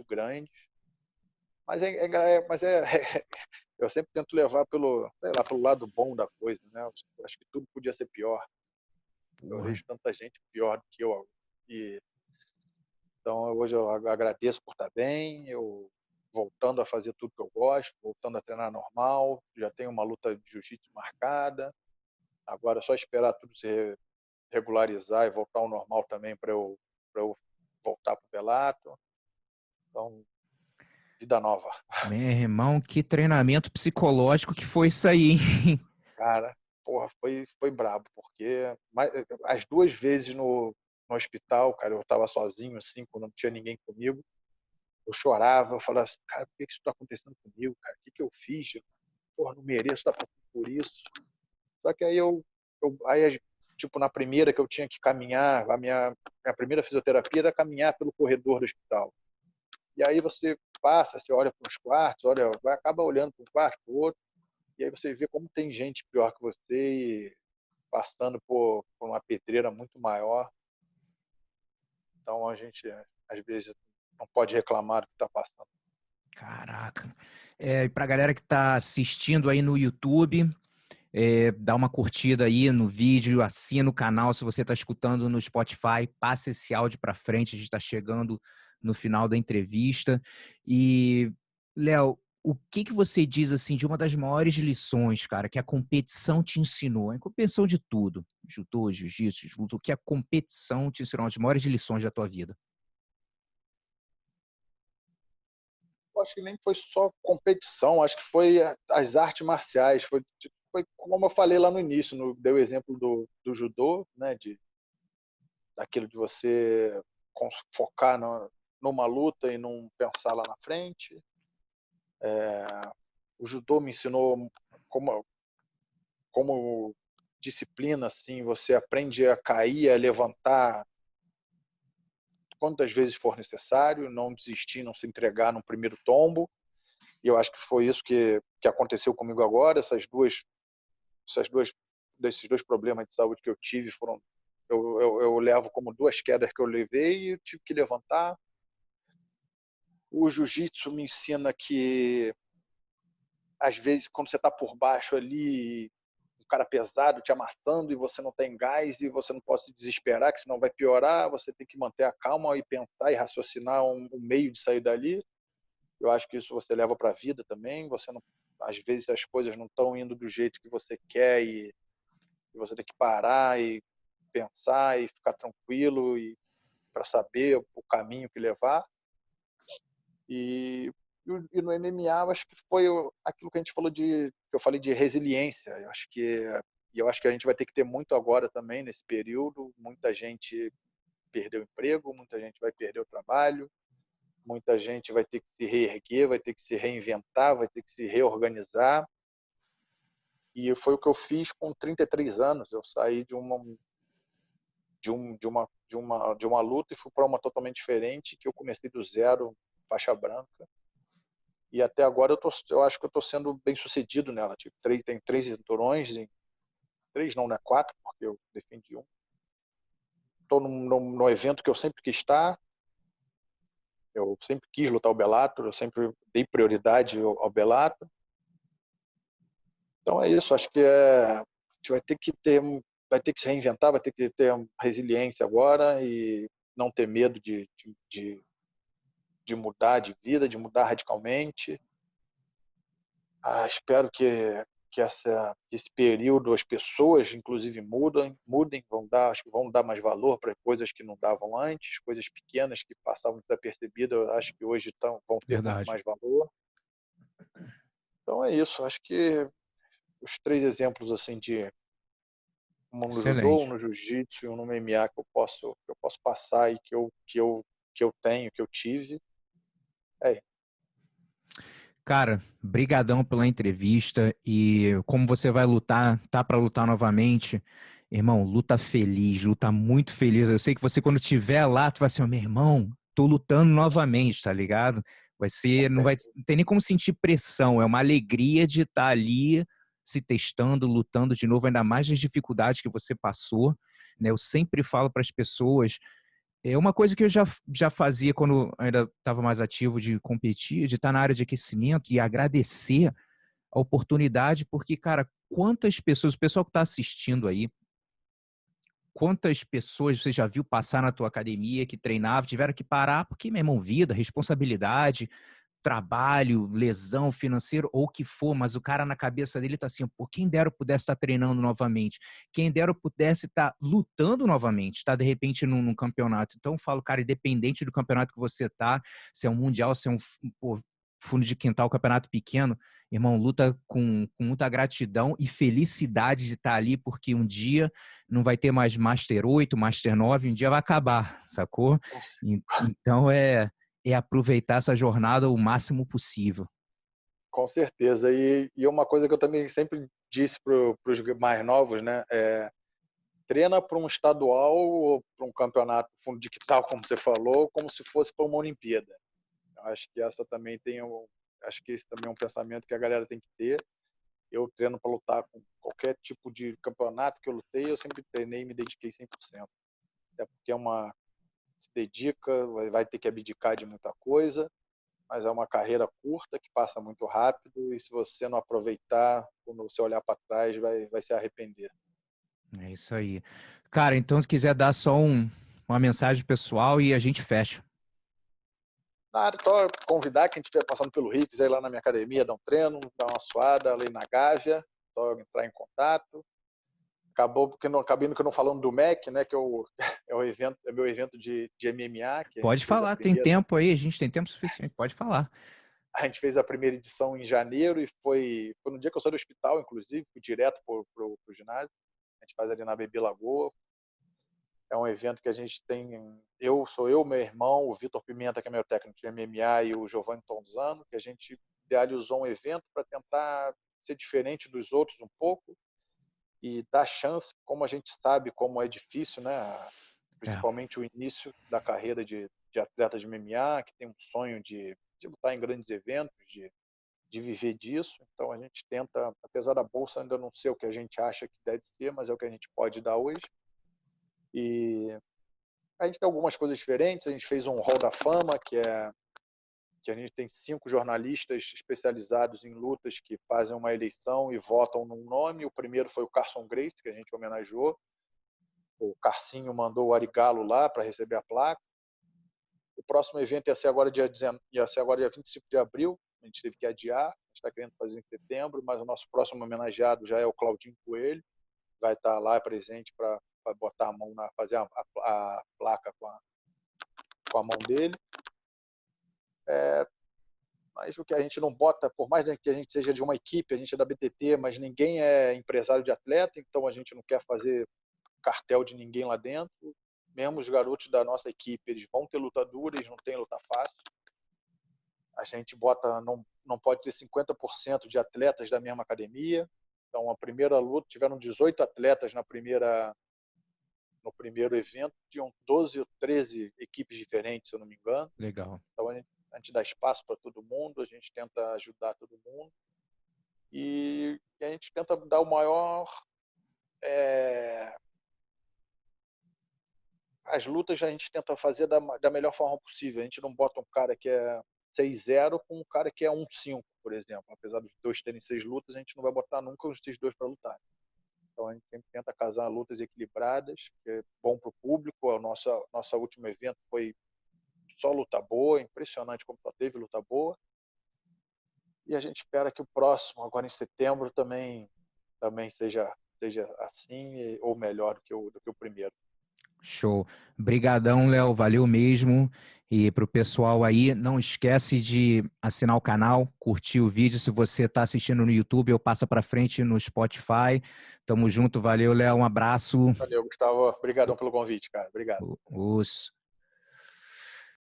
grandes. Eu sempre tento levar sei lá, pelo lado bom da coisa, né? Eu acho que tudo podia ser pior. Eu Porra. vejo tanta gente pior do que eu. E, então, hoje eu agradeço por estar bem, eu voltando a fazer tudo que eu gosto, voltando a treinar normal, já tenho uma luta de jiu-jitsu marcada. Agora é só esperar tudo se regularizar e voltar ao normal também para eu voltar para o Bellator. Então, vida nova. Meu irmão, que treinamento psicológico que foi isso aí, hein? Cara, porra, foi brabo, porque as 2 vezes no hospital, cara, eu estava sozinho, assim, quando não tinha ninguém comigo. Eu chorava, eu falava assim: cara, por que isso está acontecendo comigo, cara? O que eu fiz? Porra, não mereço estar passando por isso. Só que aí tipo, na primeira que eu tinha que caminhar, minha primeira fisioterapia era caminhar pelo corredor do hospital. E aí você passa, você olha para os quartos, acaba olhando para um quarto, para o outro, e aí você vê como tem gente pior que você e passando por uma pedreira muito maior. Então a gente, às vezes, não pode reclamar do que está passando. Caraca. E pra galera que tá assistindo aí no YouTube, dá uma curtida aí no vídeo, assina o canal. Se você está escutando no Spotify, passe esse áudio para frente. A gente está chegando no final da entrevista. E, Léo, o que que você diz assim de uma das maiores lições, cara, que a competição te ensinou? A competição de tudo, judô, jiu-jitsu, luta, o que a competição te ensinou, as maiores lições da tua vida? Eu acho que nem foi só competição, acho que foi as artes marciais. Foi como eu falei lá no início, dei o exemplo do judô, né, daquilo de você focar numa luta e não pensar lá na frente. O judô me ensinou como disciplina, assim, você aprende a cair, a levantar quantas vezes for necessário, não desistir, não se entregar no primeiro tombo. E eu acho que foi isso que aconteceu comigo agora. Essas duas, desses dois problemas de saúde que eu tive foram, eu levo como duas quedas que eu levei e eu tive que levantar. O jiu-jitsu me ensina que às vezes quando você está por baixo ali, um cara pesado te amassando e você não tem gás e você não pode se desesperar, que senão vai piorar, você tem que manter a calma e pensar e raciocinar um meio de sair dali. Eu acho que isso você leva para a vida também. Você não, às vezes as coisas não estão indo do jeito que você quer e você tem que parar e pensar e ficar tranquilo e para saber o caminho que levar. E, e no MMA, eu acho que foi aquilo que a gente falou que eu falei de resiliência. Eu acho que a gente vai ter que ter muito agora também nesse período. Muita gente perdeu o emprego, muita gente vai perder o trabalho, muita gente vai ter que se reerguer, vai ter que se reinventar, vai ter que se reorganizar. E foi o que eu fiz com 33 anos. Eu saí de uma luta e fui para uma totalmente diferente, que eu comecei do zero, faixa branca. E até agora eu acho que eu estou sendo bem sucedido nela. Tipo, tem três cinturões, três não, né? Quatro, porque eu defendi um. Estou num evento que eu sempre quis estar. Eu sempre quis lutar o Bellator, eu sempre dei prioridade ao Bellator. Então é isso. Acho que a gente vai ter que se reinventar, vai ter que ter resiliência agora e não ter medo de mudar de vida, de mudar radicalmente. Espero que esse período as pessoas, inclusive, mudem, acho que vão dar mais valor para coisas que não davam antes, coisas pequenas que passavam desapercebidas, eu acho que hoje vão ter muito Verdade. mais valor. Então é isso. Acho que os três exemplos assim de um no judô, um Excelente. no jiu-jitsu e um no MMA que eu posso passar e que eu tenho, que eu tive. É, Cara, brigadão pela entrevista e como você vai lutar, tá para lutar novamente, irmão, luta feliz, luta muito feliz. Eu sei que você quando estiver lá, tu vai ser, meu irmão, tô lutando novamente, tá ligado? Vai ser, não tem nem como sentir pressão, é uma alegria de estar ali se testando, lutando de novo, ainda mais nas dificuldades que você passou, né? Eu sempre falo para as pessoas é uma coisa que eu já fazia quando ainda estava mais ativo de competir, de estar na área de aquecimento e agradecer a oportunidade, porque, cara, quantas pessoas, o pessoal que está assistindo aí, quantas pessoas você já viu passar na tua academia que treinava, tiveram que parar, porque, meu irmão, vida, responsabilidade, trabalho, lesão financeira ou o que for, mas o cara na cabeça dele tá assim, pô, quem dera eu pudesse estar treinando novamente, quem dera eu pudesse estar lutando novamente, tá de repente num campeonato. Então eu falo, cara, independente do campeonato que você tá, se é um mundial, se é pô, fundo de quintal, campeonato pequeno, irmão, luta com muita gratidão e felicidade de estar ali, porque um dia não vai ter mais Master 8, Master 9, um dia vai acabar, sacou? Então é aproveitar essa jornada o máximo possível. com certeza. E uma coisa que eu também sempre disse para os mais novos, né? Treina para um estadual ou para um campeonato fundo de quintal, como você falou, como se fosse para uma Olimpíada. Eu acho que acho que esse também é um pensamento que a galera tem que ter. Eu treino para lutar com qualquer tipo de campeonato que eu lutei, eu sempre treinei e me dediquei 100%. Até porque se dedica, vai ter que abdicar de muita coisa, mas é uma carreira curta que passa muito rápido e se você não aproveitar, quando você olhar para trás, vai se arrepender. É isso aí. Cara, então se quiser dar só uma mensagem pessoal e a gente fecha. Nada, só convidar quem estiver passando pelo Rio, quiser ir lá na minha academia, dar um treino, dar uma suada ali na Gávea, só entrar em contato. Acabei que não falando do MEC, né, que é meu evento de MMA, que a gente Pode fez a falar, tem primeira, tempo aí, a gente tem tempo suficiente, pode falar. a gente fez a primeira edição em janeiro e foi no dia que eu saí do hospital, inclusive, fui direto pro ginásio. A gente faz ali na Bebi Lagoa. É um evento que a gente tem, sou eu, meu irmão, o Vitor Pimenta, que é meu técnico de MMA, e o Giovanni Tonzano, que a gente idealizou um evento para tentar ser diferente dos outros um pouco e dar chance, como a gente sabe como é difícil, né? É, Principalmente o início da carreira de atleta de MMA, que tem um sonho de lutar em grandes eventos, de viver disso. Então a gente tenta, apesar da bolsa ainda não ser o que a gente acha que deve ser, mas é o que a gente pode dar hoje. E a gente tem algumas coisas diferentes. A gente fez um Hall da Fama, que a gente tem 5 jornalistas especializados em lutas que fazem uma eleição e votam num nome. O primeiro foi o Carson Gracie, que a gente homenageou. O Carcinho mandou o Arigalo lá para receber a placa. O próximo evento ia ser agora dia 25 de abril. A gente teve que adiar. A gente está querendo fazer em setembro, mas o nosso próximo homenageado já é o Claudinho Coelho. Vai estar lá presente para botar a mão fazer a placa com a mão dele. Mas o que a gente não bota, por mais que a gente seja de uma equipe, a gente é da BTT, mas ninguém é empresário de atleta, então a gente não quer fazer cartel de ninguém lá dentro. Mesmo os garotos da nossa equipe, eles vão ter luta dura, eles não têm luta fácil. A gente bota, não pode ter 50% de atletas da mesma academia. Então, a primeira luta, tiveram 18 atletas no primeiro evento, tinham 12 ou 13 equipes diferentes, se eu não me engano. legal. Então, a gente dá espaço para todo mundo, a gente tenta ajudar todo mundo e a gente tenta dar o maior. As lutas a gente tenta fazer da melhor forma possível. A gente não bota um cara que é 6-0 com um cara que é 1-5, por exemplo. Apesar dos dois terem 6 lutas, a gente não vai botar nunca os dois para lutar. Então a gente sempre tenta casar lutas equilibradas, que é bom para o público. O nosso último evento foi só luta boa, impressionante como só teve luta boa. E a gente espera que o próximo, agora em setembro, também seja assim ou melhor do que o primeiro. Show. Brigadão, Léo, valeu mesmo. E para o pessoal aí, não esquece de assinar o canal, curtir o vídeo. Se você está assistindo no YouTube, ou passa para frente no Spotify. Tamo junto, valeu, Léo, um abraço. Valeu, Gustavo. Obrigadão pelo convite, cara. Obrigado. Os